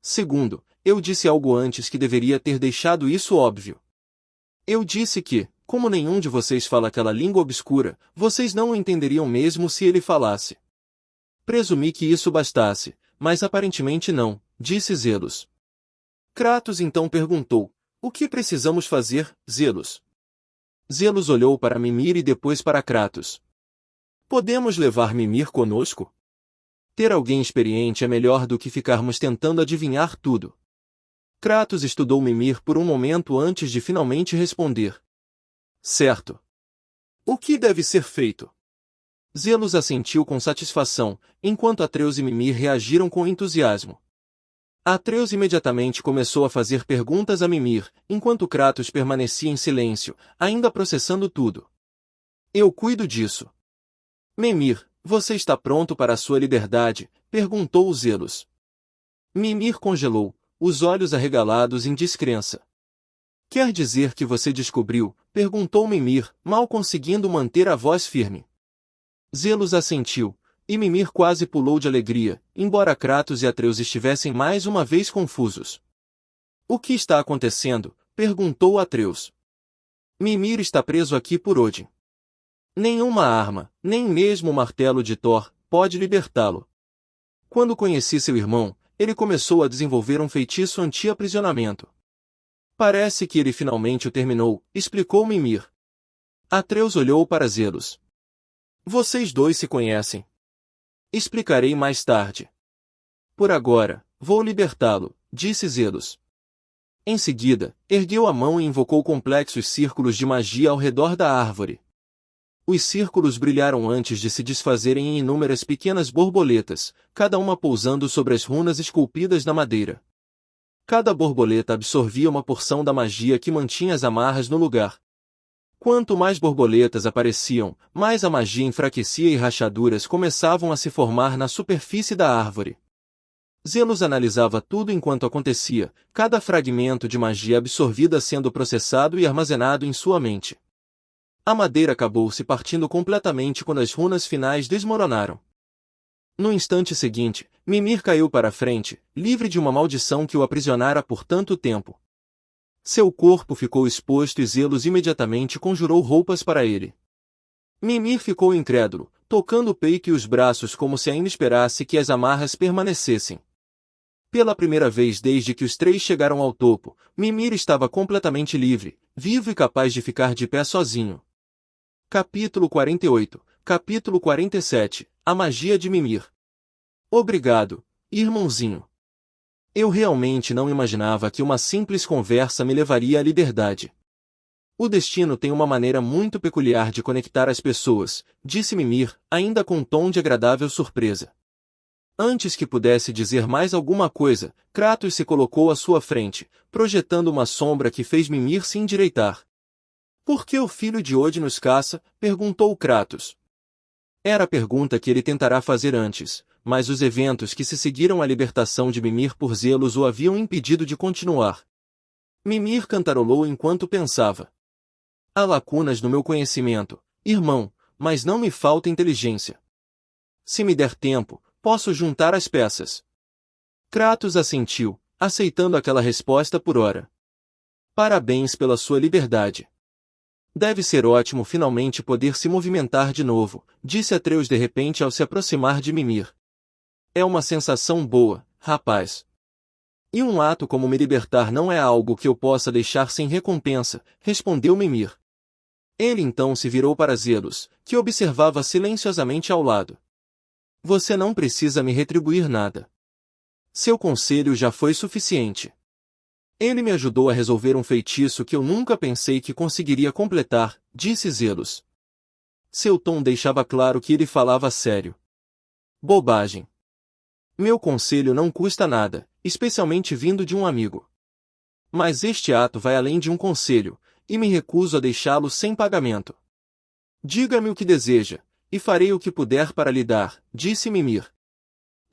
Segundo, eu disse algo antes que deveria ter deixado isso óbvio. Eu disse que, como nenhum de vocês fala aquela língua obscura, vocês não o entenderiam mesmo se ele falasse. Presumi que isso bastasse, mas aparentemente não, disse Zelos. Kratos então perguntou, o que precisamos fazer, Zelos? Zelos olhou para Mimir e depois para Kratos. Podemos levar Mimir conosco? Ter alguém experiente é melhor do que ficarmos tentando adivinhar tudo. Kratos estudou Mimir por um momento antes de finalmente responder. Certo. O que deve ser feito? Zelos assentiu com satisfação, enquanto Atreus e Mimir reagiram com entusiasmo. Atreus imediatamente começou a fazer perguntas a Mimir, enquanto Kratos permanecia em silêncio, ainda processando tudo. Eu cuido disso. Mimir, você está pronto para a sua liberdade? Perguntou Zelos. Mimir congelou, os olhos arregalados em descrença. Quer dizer que você descobriu? Perguntou Mimir, mal conseguindo manter a voz firme. Zelos assentiu, e Mimir quase pulou de alegria, embora Kratos e Atreus estivessem mais uma vez confusos. O que está acontecendo? Perguntou Atreus. Mimir está preso aqui por Odin. Nenhuma arma, nem mesmo o martelo de Thor, pode libertá-lo. Quando conheci seu irmão, ele começou a desenvolver um feitiço anti-aprisionamento. Parece que ele finalmente o terminou, explicou Mimir. Atreus olhou para Zelos. Vocês dois se conhecem. Explicarei mais tarde. Por agora, vou libertá-lo, disse Zelos. Em seguida, ergueu a mão e invocou complexos círculos de magia ao redor da árvore. Os círculos brilharam antes de se desfazerem em inúmeras pequenas borboletas, cada uma pousando sobre as runas esculpidas na madeira. Cada borboleta absorvia uma porção da magia que mantinha as amarras no lugar. Quanto mais borboletas apareciam, mais a magia enfraquecia e rachaduras começavam a se formar na superfície da árvore. Zelos analisava tudo enquanto acontecia, cada fragmento de magia absorvida sendo processado e armazenado em sua mente. A madeira acabou se partindo completamente quando as runas finais desmoronaram. No instante seguinte, Mimir caiu para a frente, livre de uma maldição que o aprisionara por tanto tempo. Seu corpo ficou exposto e Zelos imediatamente conjurou roupas para ele. Mimir ficou incrédulo, tocando o peito e os braços como se ainda esperasse que as amarras permanecessem. Pela primeira vez desde que os 3 chegaram ao topo, Mimir estava completamente livre, vivo e capaz de ficar de pé sozinho. Capítulo 48, Capítulo 47, A Magia de Mimir. Obrigado, irmãozinho. Eu realmente não imaginava que uma simples conversa me levaria à liberdade. O destino tem uma maneira muito peculiar de conectar as pessoas, disse Mimir, ainda com um tom de agradável surpresa. Antes que pudesse dizer mais alguma coisa, Kratos se colocou à sua frente, projetando uma sombra que fez Mimir se endireitar. Por que o filho de Odin nos caça? Perguntou Kratos. Era a pergunta que ele tentará fazer antes, mas os eventos que se seguiram à libertação de Mimir por Zelos o haviam impedido de continuar. Mimir cantarolou enquanto pensava. Há lacunas no meu conhecimento, irmão, mas não me falta inteligência. Se me der tempo, posso juntar as peças. Kratos assentiu, aceitando aquela resposta por hora. Parabéns pela sua liberdade. Deve ser ótimo finalmente poder se movimentar de novo, disse Atreus de repente ao se aproximar de Mimir. É uma sensação boa, rapaz. E um ato como me libertar não é algo que eu possa deixar sem recompensa, respondeu Mimir. Ele então se virou para Zelos, que observava silenciosamente ao lado. Você não precisa me retribuir nada. Seu conselho já foi suficiente. Ele me ajudou a resolver um feitiço que eu nunca pensei que conseguiria completar, disse Zelos. Seu tom deixava claro que ele falava sério. Bobagem. Meu conselho não custa nada, especialmente vindo de um amigo. Mas este ato vai além de um conselho, e me recuso a deixá-lo sem pagamento. Diga-me o que deseja, e farei o que puder para lhe dar, disse Mimir.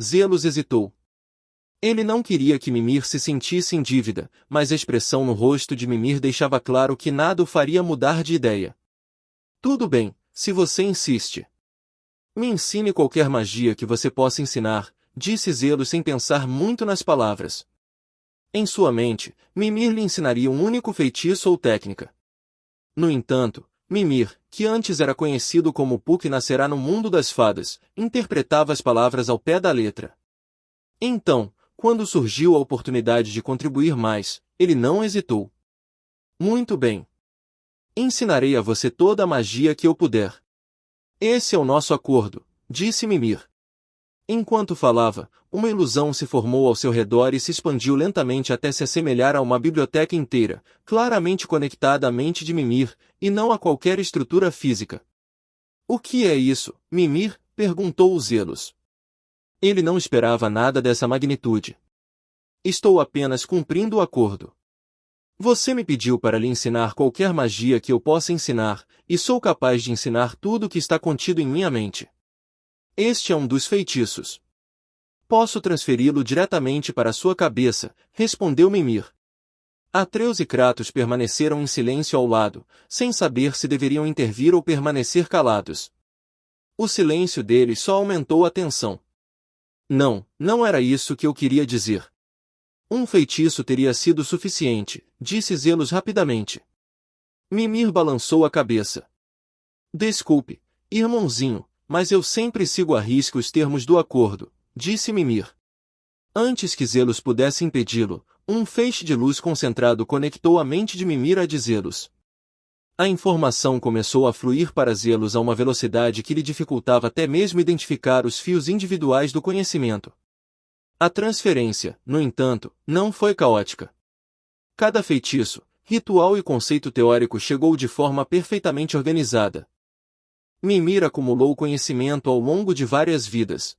Zelos hesitou. Ele não queria que Mimir se sentisse em dívida, mas a expressão no rosto de Mimir deixava claro que nada o faria mudar de ideia. Tudo bem, se você insiste. Me ensine qualquer magia que você possa ensinar, disse Zelos sem pensar muito nas palavras. Em sua mente, Mimir lhe ensinaria um único feitiço ou técnica. No entanto, Mimir, que antes era conhecido como Puck nascerá no mundo das fadas, interpretava as palavras ao pé da letra. Então, quando surgiu a oportunidade de contribuir mais, ele não hesitou. Muito bem. Ensinarei a você toda a magia que eu puder. Esse é o nosso acordo, disse Mimir. Enquanto falava, uma ilusão se formou ao seu redor e se expandiu lentamente até se assemelhar a uma biblioteca inteira, claramente conectada à mente de Mimir, e não a qualquer estrutura física. O que é isso, Mimir? Perguntou o Zelos. Ele não esperava nada dessa magnitude. Estou apenas cumprindo o acordo. Você me pediu para lhe ensinar qualquer magia que eu possa ensinar, e sou capaz de ensinar tudo o que está contido em minha mente. Este é um dos feitiços. Posso transferi-lo diretamente para sua cabeça, respondeu Mimir. Atreus e Kratos permaneceram em silêncio ao lado, sem saber se deveriam intervir ou permanecer calados. O silêncio deles só aumentou a tensão. Não, não era isso que eu queria dizer. Um feitiço teria sido suficiente, disse Zelos rapidamente. Mimir balançou a cabeça. Desculpe, irmãozinho, mas eu sempre sigo à risca os termos do acordo, disse Mimir. Antes que Zelos pudesse impedi-lo, um feixe de luz concentrado conectou a mente de Mimir a de Zelos. A informação começou a fluir para Zelos a uma velocidade que lhe dificultava até mesmo identificar os fios individuais do conhecimento. A transferência, no entanto, não foi caótica. Cada feitiço, ritual e conceito teórico chegou de forma perfeitamente organizada. Mimir acumulou conhecimento ao longo de várias vidas.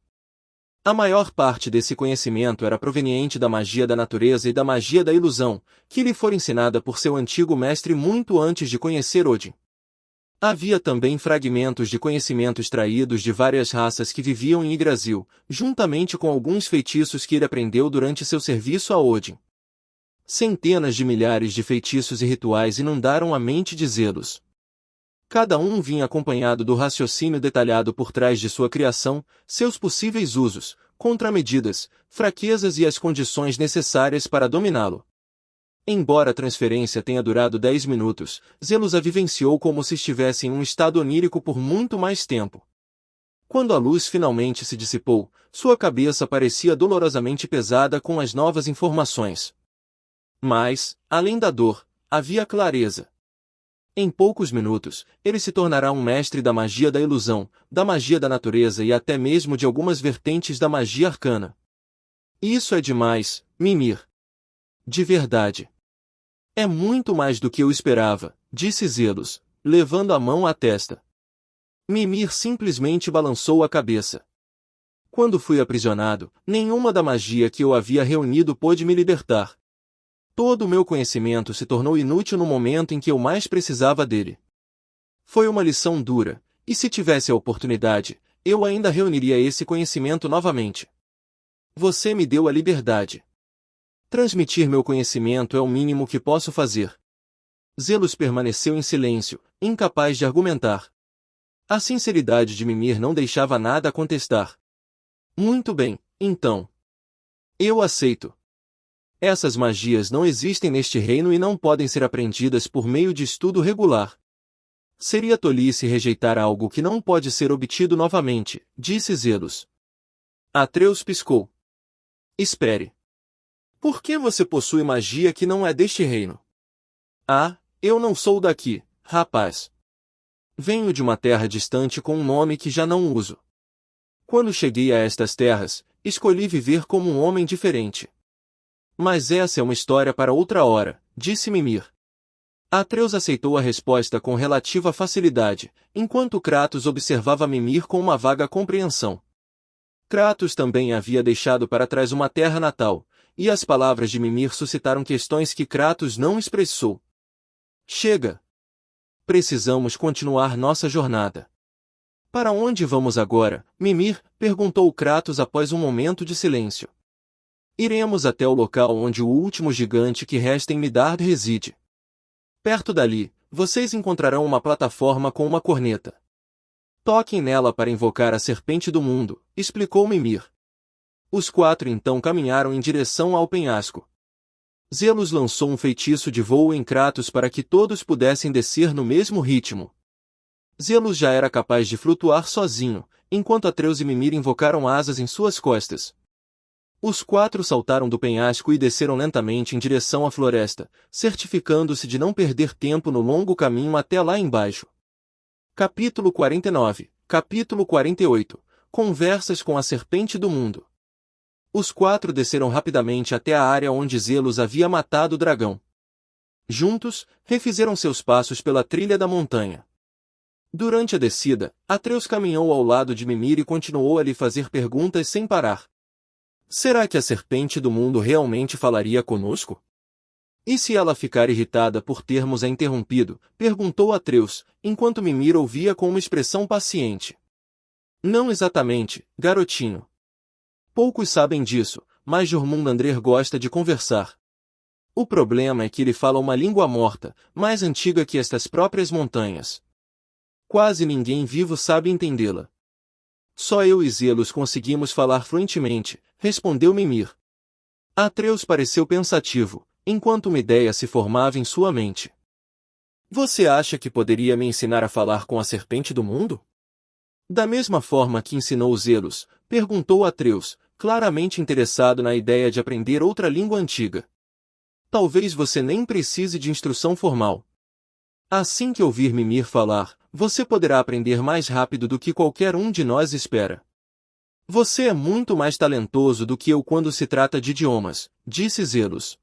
A maior parte desse conhecimento era proveniente da magia da natureza e da magia da ilusão, que lhe fora ensinada por seu antigo mestre muito antes de conhecer Odin. Havia também fragmentos de conhecimento extraídos de várias raças que viviam em Yggdrasil, juntamente com alguns feitiços que ele aprendeu durante seu serviço a Odin. Centenas de milhares de feitiços e rituais inundaram a mente de Zelos. Cada um vinha acompanhado do raciocínio detalhado por trás de sua criação, seus possíveis usos, contramedidas, fraquezas e as condições necessárias para dominá-lo. Embora a transferência tenha durado 10 minutos, Zelos a vivenciou como se estivesse em um estado onírico por muito mais tempo. Quando a luz finalmente se dissipou, sua cabeça parecia dolorosamente pesada com as novas informações. Mas, além da dor, havia clareza. Em poucos minutos, ele se tornará um mestre da magia da ilusão, da magia da natureza e até mesmo de algumas vertentes da magia arcana. Isso é demais, Mimir. De verdade. É muito mais do que eu esperava, disse Zelos, levando a mão à testa. Mimir simplesmente balançou a cabeça. Quando fui aprisionado, nenhuma da magia que eu havia reunido pôde me libertar. Todo o meu conhecimento se tornou inútil no momento em que eu mais precisava dele. Foi uma lição dura, e se tivesse a oportunidade, eu ainda reuniria esse conhecimento novamente. Você me deu a liberdade. Transmitir meu conhecimento é o mínimo que posso fazer. Zelos permaneceu em silêncio, incapaz de argumentar. A sinceridade de Mimir não deixava nada a contestar. Muito bem, então. Eu aceito. Essas magias não existem neste reino e não podem ser aprendidas por meio de estudo regular. Seria tolice rejeitar algo que não pode ser obtido novamente, disse Zelos. Atreus piscou. Espere. Por que você possui magia que não é deste reino? Ah, eu não sou daqui, rapaz. Venho de uma terra distante com um nome que já não uso. Quando cheguei a estas terras, escolhi viver como um homem diferente. Mas essa é uma história para outra hora, disse Mimir. Atreus aceitou a resposta com relativa facilidade, enquanto Kratos observava Mimir com uma vaga compreensão. Kratos também havia deixado para trás uma terra natal, e as palavras de Mimir suscitaram questões que Kratos não expressou. Chega! Precisamos continuar nossa jornada. Para onde vamos agora, Mimir? Perguntou Kratos após um momento de silêncio. Iremos até o local onde o último gigante que resta em Midgard reside. Perto dali, vocês encontrarão uma plataforma com uma corneta. Toquem nela para invocar a serpente do mundo, explicou Mimir. Os quatro então caminharam em direção ao penhasco. Zelos lançou um feitiço de voo em Kratos para que todos pudessem descer no mesmo ritmo. Zelos já era capaz de flutuar sozinho, enquanto Atreus e Mimir invocaram asas em suas costas. Os quatro saltaram do penhasco e desceram lentamente em direção à floresta, certificando-se de não perder tempo no longo caminho até lá embaixo. Capítulo 49, Capítulo 48 Conversas com a Serpente do Mundo. Os quatro desceram rapidamente até a área onde Zelos havia matado o dragão. Juntos, refizeram seus passos pela trilha da montanha. Durante a descida, Atreus caminhou ao lado de Mimir e continuou a lhe fazer perguntas sem parar. Será que a serpente do mundo realmente falaria conosco? E se ela ficar irritada por termos a interrompido? Perguntou Atreus, enquanto Mimir ouvia com uma expressão paciente. Não exatamente, garotinho. Poucos sabem disso, mas Jormungandr gosta de conversar. O problema é que ele fala uma língua morta, mais antiga que estas próprias montanhas. Quase ninguém vivo sabe entendê-la. Só eu e Zelos conseguimos falar fluentemente, respondeu Mimir. Atreus pareceu pensativo, enquanto uma ideia se formava em sua mente. Você acha que poderia me ensinar a falar com a serpente do mundo? Da mesma forma que ensinou Zelos, perguntou Atreus, claramente interessado na ideia de aprender outra língua antiga. Talvez você nem precise de instrução formal. Assim que ouvir Mimir falar, você poderá aprender mais rápido do que qualquer um de nós espera. Você é muito mais talentoso do que eu quando se trata de idiomas, disse Zelos.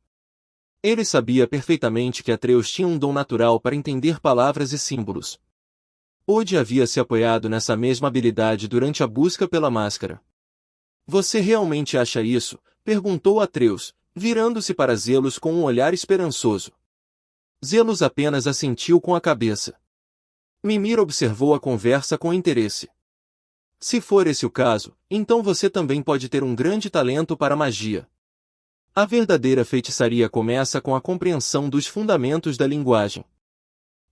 Ele sabia perfeitamente que Atreus tinha um dom natural para entender palavras e símbolos. Ode havia se apoiado nessa mesma habilidade durante a busca pela máscara. Você realmente acha isso? Perguntou Atreus, virando-se para Zelos com um olhar esperançoso. Zelos apenas assentiu com a cabeça. Mimir observou a conversa com interesse. Se for esse o caso, então você também pode ter um grande talento para magia. A verdadeira feitiçaria começa com a compreensão dos fundamentos da linguagem.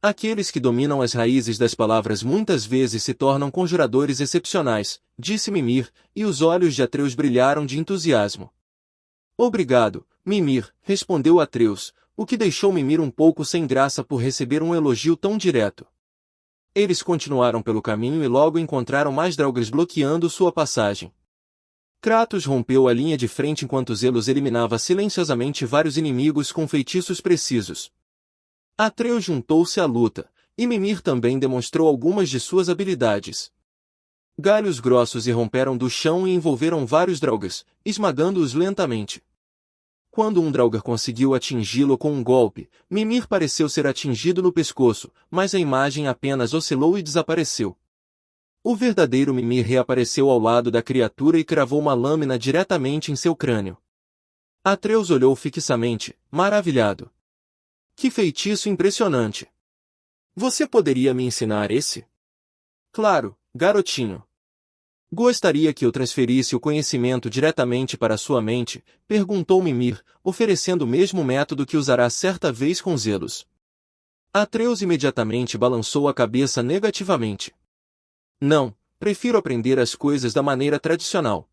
Aqueles que dominam as raízes das palavras muitas vezes se tornam conjuradores excepcionais, disse Mimir, e os olhos de Atreus brilharam de entusiasmo. Obrigado, Mimir, respondeu Atreus, o que deixou Mimir um pouco sem graça por receber um elogio tão direto. Eles continuaram pelo caminho e logo encontraram mais Draugrs bloqueando sua passagem. Kratos rompeu a linha de frente enquanto Zelos eliminava silenciosamente vários inimigos com feitiços precisos. Atreus juntou-se à luta, e Mimir também demonstrou algumas de suas habilidades. Galhos grossos irromperam do chão e envolveram vários Draugrs, esmagando-os lentamente. Quando um Draugr conseguiu atingi-lo com um golpe, Mimir pareceu ser atingido no pescoço, mas a imagem apenas oscilou e desapareceu. O verdadeiro Mimir reapareceu ao lado da criatura e cravou uma lâmina diretamente em seu crânio. Atreus olhou fixamente, maravilhado. Que feitiço impressionante! Você poderia me ensinar esse? Claro, garotinho. Gostaria que eu transferisse o conhecimento diretamente para sua mente? Perguntou Mimir, oferecendo o mesmo método que usará certa vez com Zelos. Atreus imediatamente balançou a cabeça negativamente. Não, prefiro aprender as coisas da maneira tradicional.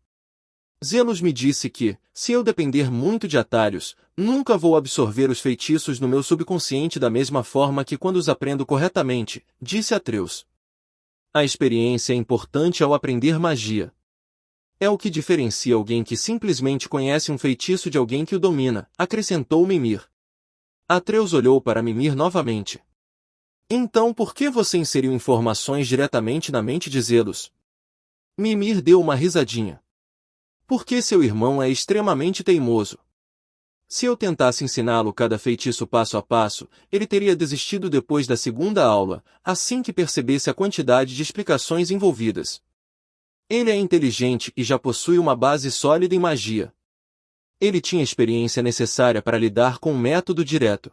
Zelos me disse que, se eu depender muito de atalhos, nunca vou absorver os feitiços no meu subconsciente da mesma forma que quando os aprendo corretamente, disse Atreus. A experiência é importante ao aprender magia. É o que diferencia alguém que simplesmente conhece um feitiço de alguém que o domina, acrescentou Mimir. Atreus olhou para Mimir novamente. Então por que você inseriu informações diretamente na mente de Zelos? Mimir deu uma risadinha. Porque seu irmão é extremamente teimoso. Se eu tentasse ensiná-lo cada feitiço passo a passo, ele teria desistido depois da segunda aula, assim que percebesse a quantidade de explicações envolvidas. Ele é inteligente e já possui uma base sólida em magia. Ele tinha a experiência necessária para lidar com um método direto.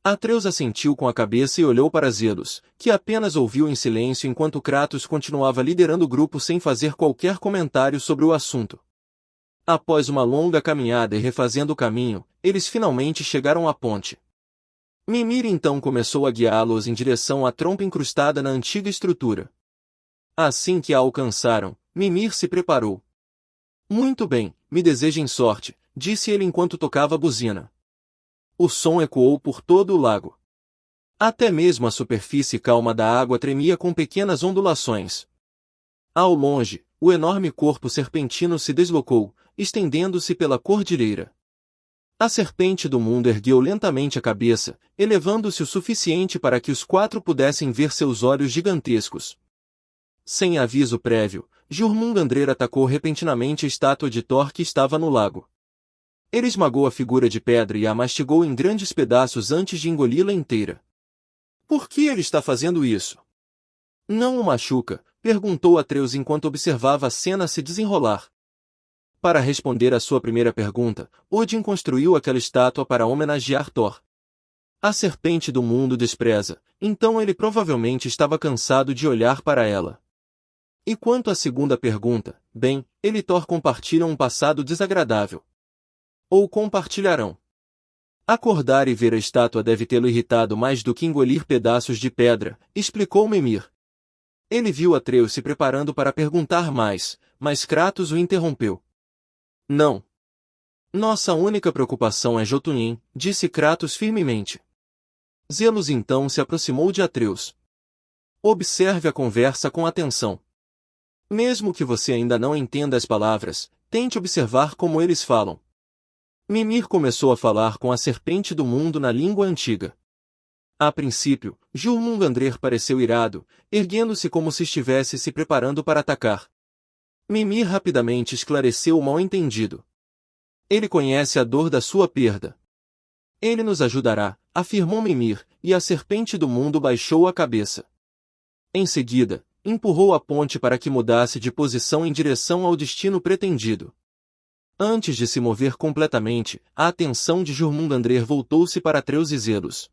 Atreus assentiu com a cabeça e olhou para Zelos, que apenas ouviu em silêncio enquanto Kratos continuava liderando o grupo sem fazer qualquer comentário sobre o assunto. Após uma longa caminhada e refazendo o caminho, eles finalmente chegaram à ponte. Mimir então começou a guiá-los em direção à trompa incrustada na antiga estrutura. Assim que a alcançaram, Mimir se preparou. Muito bem, me desejem sorte, disse ele enquanto tocava a buzina. O som ecoou por todo o lago. Até mesmo a superfície calma da água tremia com pequenas ondulações. Ao longe, o enorme corpo serpentino se deslocou, estendendo-se pela cordilheira. A serpente do mundo ergueu lentamente a cabeça, elevando-se o suficiente para que os quatro pudessem ver seus olhos gigantescos. Sem aviso prévio, Jormungandr atacou repentinamente a estátua de Thor que estava no lago. Ele esmagou a figura de pedra e a mastigou em grandes pedaços antes de engoli-la inteira. Por que ele está fazendo isso? Não o machuca? Perguntou Atreus enquanto observava a cena se desenrolar. Para responder à sua primeira pergunta, Odin construiu aquela estátua para homenagear Thor. A serpente do mundo despreza, então ele provavelmente estava cansado de olhar para ela. E quanto à segunda pergunta, bem, ele e Thor compartilham um passado desagradável. Ou compartilharão. Acordar e ver a estátua deve tê-lo irritado mais do que engolir pedaços de pedra, explicou Mimir. Ele viu Atreus se preparando para perguntar mais, mas Kratos o interrompeu. Não. Nossa única preocupação é Jotunheim, disse Kratos firmemente. Zelos então se aproximou de Atreus. Observe a conversa com atenção. Mesmo que você ainda não entenda as palavras, tente observar como eles falam. Mimir começou a falar com a serpente do mundo na língua antiga. A princípio, Jormungandr pareceu irado, erguendo-se como se estivesse se preparando para atacar. Mimir rapidamente esclareceu o mal-entendido. Ele conhece a dor da sua perda. Ele nos ajudará, afirmou Mimir, e a serpente do mundo baixou a cabeça. Em seguida, empurrou a ponte para que mudasse de posição em direção ao destino pretendido. Antes de se mover completamente, a atenção de Jormungandr voltou-se para Atreus e Zelos.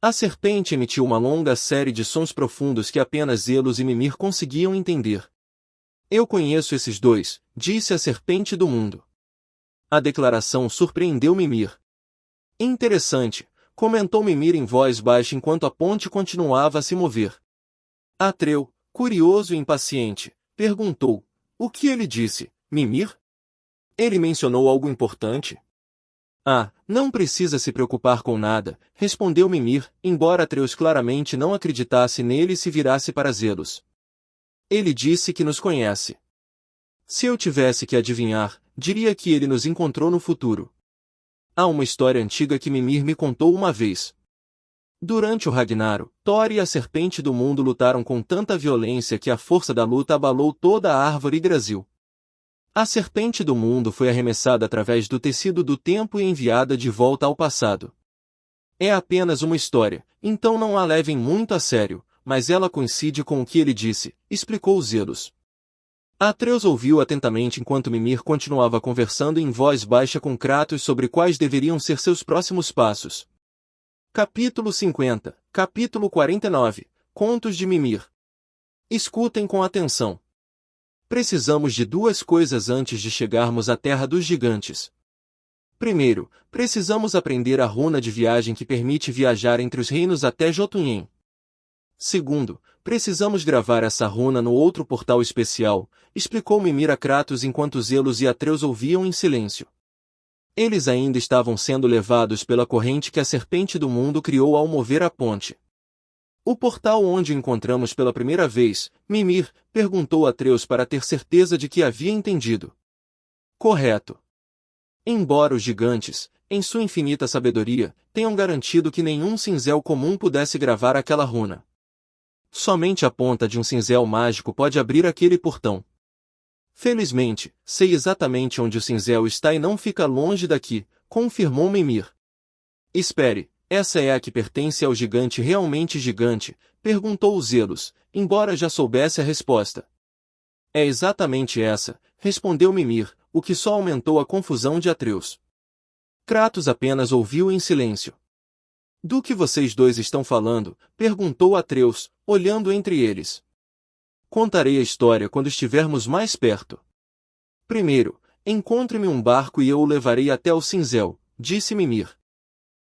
A serpente emitiu uma longa série de sons profundos que apenas Zelos e Mimir conseguiam entender. Eu conheço esses dois, disse a serpente do mundo. A declaração surpreendeu Mimir. Interessante, comentou Mimir em voz baixa enquanto a ponte continuava a se mover. Atreu, curioso e impaciente, perguntou, o que ele disse, Mimir? Ele mencionou algo importante? Ah, não precisa se preocupar com nada, respondeu Mimir, embora Atreus claramente não acreditasse nele e se virasse para Zelos. Ele disse que nos conhece. Se eu tivesse que adivinhar, diria que ele nos encontrou no futuro. Há uma história antiga que Mimir me contou uma vez. Durante o Ragnarok, Thor e a serpente do mundo lutaram com tanta violência que a força da luta abalou toda a árvore Yggdrasil. A serpente do mundo foi arremessada através do tecido do tempo e enviada de volta ao passado. É apenas uma história, então não a levem muito a sério, mas ela coincide com o que ele disse, explicou Zelos. Atreus ouviu atentamente enquanto Mimir continuava conversando em voz baixa com Kratos sobre quais deveriam ser seus próximos passos. Capítulo 50, Capítulo 49, Contos de Mimir. Escutem com atenção. Precisamos de duas coisas antes de chegarmos à Terra dos Gigantes. Primeiro, precisamos aprender a runa de viagem que permite viajar entre os reinos até Jotunheim. Segundo, precisamos gravar essa runa no outro portal especial, explicou Mimir a Kratos enquanto Zelos e Atreus ouviam em silêncio. Eles ainda estavam sendo levados pela corrente que a Serpente do Mundo criou ao mover a ponte. O portal onde o encontramos pela primeira vez, Mimir, perguntou a Atreus para ter certeza de que havia entendido. Correto. Embora os gigantes, em sua infinita sabedoria, tenham garantido que nenhum cinzel comum pudesse gravar aquela runa. Somente a ponta de um cinzel mágico pode abrir aquele portão. Felizmente, sei exatamente onde o cinzel está e não fica longe daqui, confirmou Mimir. Espere, essa é a que pertence ao gigante realmente gigante? Perguntou Zelos, embora já soubesse a resposta. É exatamente essa, respondeu Mimir, o que só aumentou a confusão de Atreus. Kratos apenas ouviu em silêncio. Do que vocês dois estão falando? Perguntou Atreus, olhando entre eles. Contarei a história quando estivermos mais perto. Primeiro, encontre-me um barco e eu o levarei até o cinzel, disse Mimir.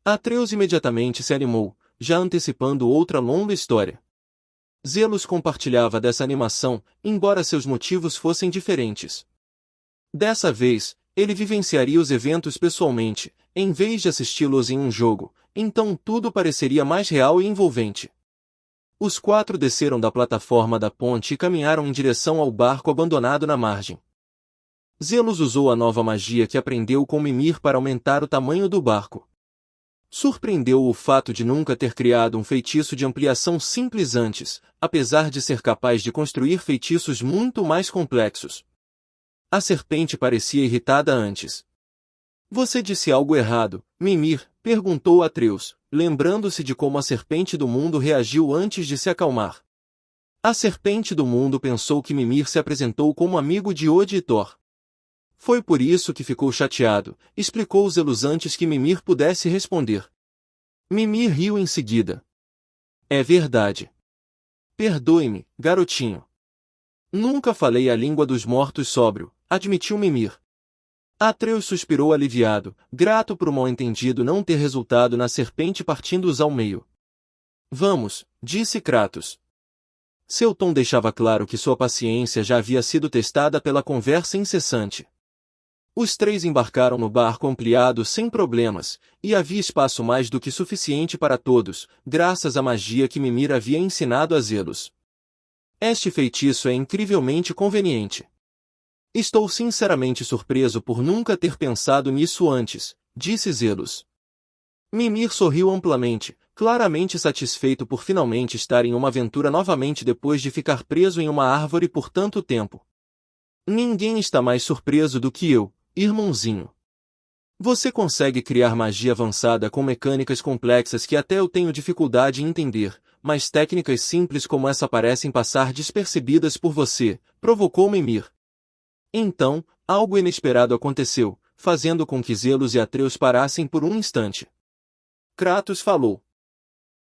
Atreus imediatamente se animou, já antecipando outra longa história. Zelos compartilhava dessa animação, embora seus motivos fossem diferentes. Dessa vez, ele vivenciaria os eventos pessoalmente, em vez de assisti-los em um jogo, então tudo pareceria mais real e envolvente. Os quatro desceram da plataforma da ponte e caminharam em direção ao barco abandonado na margem. Zelos usou a nova magia que aprendeu com Mimir para aumentar o tamanho do barco. Surpreendeu-o o fato de nunca ter criado um feitiço de ampliação simples antes, apesar de ser capaz de construir feitiços muito mais complexos. A serpente parecia irritada antes. Você disse algo errado, Mimir, perguntou Atreus, lembrando-se de como a Serpente do Mundo reagiu antes de se acalmar. A Serpente do Mundo pensou que Mimir se apresentou como amigo de Ode e Thor. Foi por isso que ficou chateado, explicou Zelos antes que Mimir pudesse responder. Mimir riu em seguida. É verdade. Perdoe-me, garotinho. Nunca falei a língua dos mortos sóbrio, admitiu Mimir. Atreus suspirou aliviado, grato por o mal-entendido não ter resultado na serpente partindo-os ao meio. Vamos, disse Kratos. Seu tom deixava claro que sua paciência já havia sido testada pela conversa incessante. Os três embarcaram no barco ampliado sem problemas, e havia espaço mais do que suficiente para todos, graças à magia que Mimir havia ensinado a Zelos. Este feitiço é incrivelmente conveniente. Estou sinceramente surpreso por nunca ter pensado nisso antes, disse Zelos. Mimir sorriu amplamente, claramente satisfeito por finalmente estar em uma aventura novamente depois de ficar preso em uma árvore por tanto tempo. Ninguém está mais surpreso do que eu, irmãozinho. Você consegue criar magia avançada com mecânicas complexas que até eu tenho dificuldade em entender, mas técnicas simples como essa parecem passar despercebidas por você, provocou Mimir. Então, algo inesperado aconteceu, fazendo com que Zelos e Atreus parassem por um instante. Kratos falou.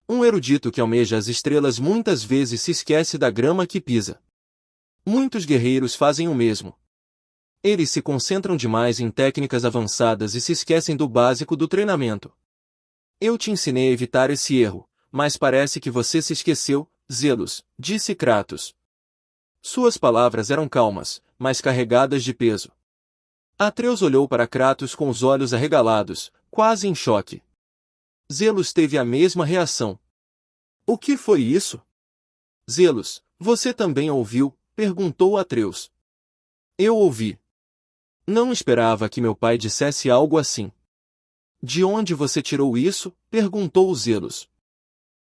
Um erudito que almeja as estrelas muitas vezes se esquece da grama que pisa. Muitos guerreiros fazem o mesmo. Eles se concentram demais em técnicas avançadas e se esquecem do básico do treinamento. Eu te ensinei a evitar esse erro, mas parece que você se esqueceu, Zelos, disse Kratos. Suas palavras eram calmas, mas carregadas de peso. Atreus olhou para Kratos com os olhos arregalados, quase em choque. Zelos teve a mesma reação. O que foi isso? Zelos, você também ouviu? Perguntou Atreus. Eu ouvi. Não esperava que meu pai dissesse algo assim. De onde você tirou isso? Perguntou Zelos.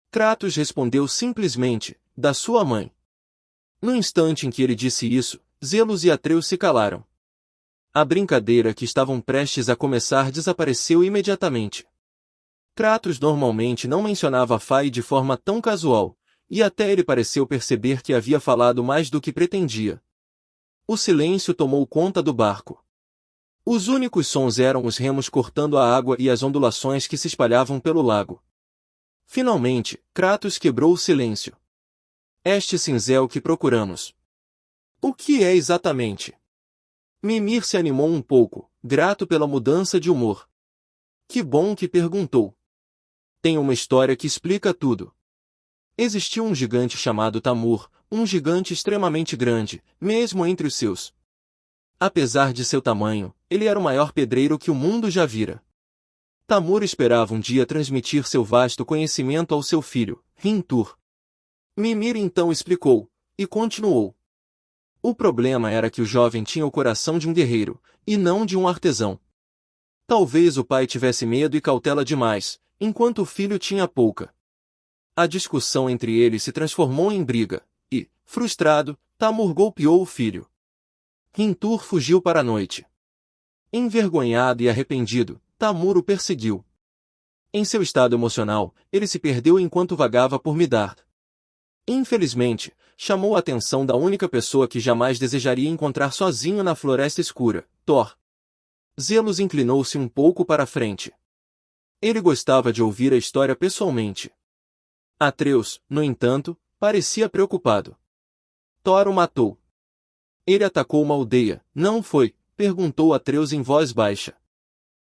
Kratos respondeu simplesmente, da sua mãe. No instante em que ele disse isso, Zelos e Atreus se calaram. A brincadeira que estavam prestes a começar desapareceu imediatamente. Kratos normalmente não mencionava Fai de forma tão casual, e até ele pareceu perceber que havia falado mais do que pretendia. O silêncio tomou conta do barco. Os únicos sons eram os remos cortando a água e as ondulações que se espalhavam pelo lago. Finalmente, Kratos quebrou o silêncio. Este cinzel que procuramos. O que é exatamente? Mimir se animou um pouco, grato pela mudança de humor. Que bom que perguntou. Tem uma história que explica tudo. Existiu um gigante chamado Tamur, um gigante extremamente grande, mesmo entre os seus. Apesar de seu tamanho, ele era o maior pedreiro que o mundo já vira. Tamur esperava um dia transmitir seu vasto conhecimento ao seu filho, Rintur. Mimir então explicou, e continuou. O problema era que o jovem tinha o coração de um guerreiro, e não de um artesão. Talvez o pai tivesse medo e cautela demais, enquanto o filho tinha pouca. A discussão entre eles se transformou em briga, e, frustrado, Tamur golpeou o filho. Rintur fugiu para a noite. Envergonhado e arrependido, Tamur o perseguiu. Em seu estado emocional, ele se perdeu enquanto vagava por Midar. Infelizmente, chamou a atenção da única pessoa que jamais desejaria encontrar sozinho na floresta escura, Thor. Zelos inclinou-se um pouco para a frente. Ele gostava de ouvir a história pessoalmente. Atreus, no entanto, parecia preocupado. Thor o matou. Ele atacou uma aldeia, não foi? Perguntou Atreus em voz baixa.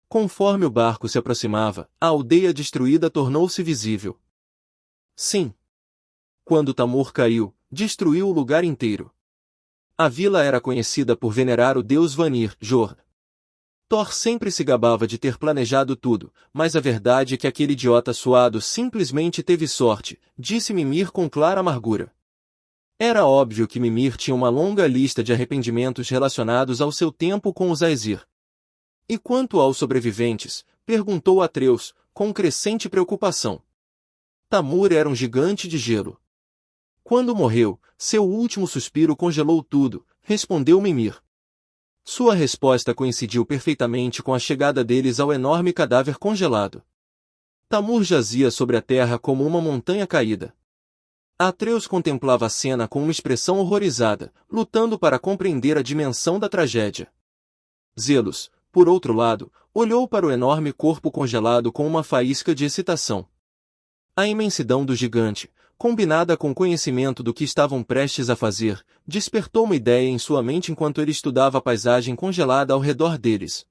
Conforme o barco se aproximava, a aldeia destruída tornou-se visível. Sim. Quando Tamur caiu, destruiu o lugar inteiro. A vila era conhecida por venerar o deus Vanir, Jor. Thor sempre se gabava de ter planejado tudo, mas a verdade é que aquele idiota suado simplesmente teve sorte, disse Mimir com clara amargura. Era óbvio que Mimir tinha uma longa lista de arrependimentos relacionados ao seu tempo com os Aesir. E quanto aos sobreviventes? Perguntou Atreus, com crescente preocupação. Tamur era um gigante de gelo. Quando morreu, seu último suspiro congelou tudo, respondeu Mimir. Sua resposta coincidiu perfeitamente com a chegada deles ao enorme cadáver congelado. Tamur jazia sobre a terra como uma montanha caída. Atreus contemplava a cena com uma expressão horrorizada, lutando para compreender a dimensão da tragédia. Zelos, por outro lado, olhou para o enorme corpo congelado com uma faísca de excitação. A imensidão do gigante, combinada com o conhecimento do que estavam prestes a fazer, despertou uma ideia em sua mente enquanto ele estudava a paisagem congelada ao redor deles.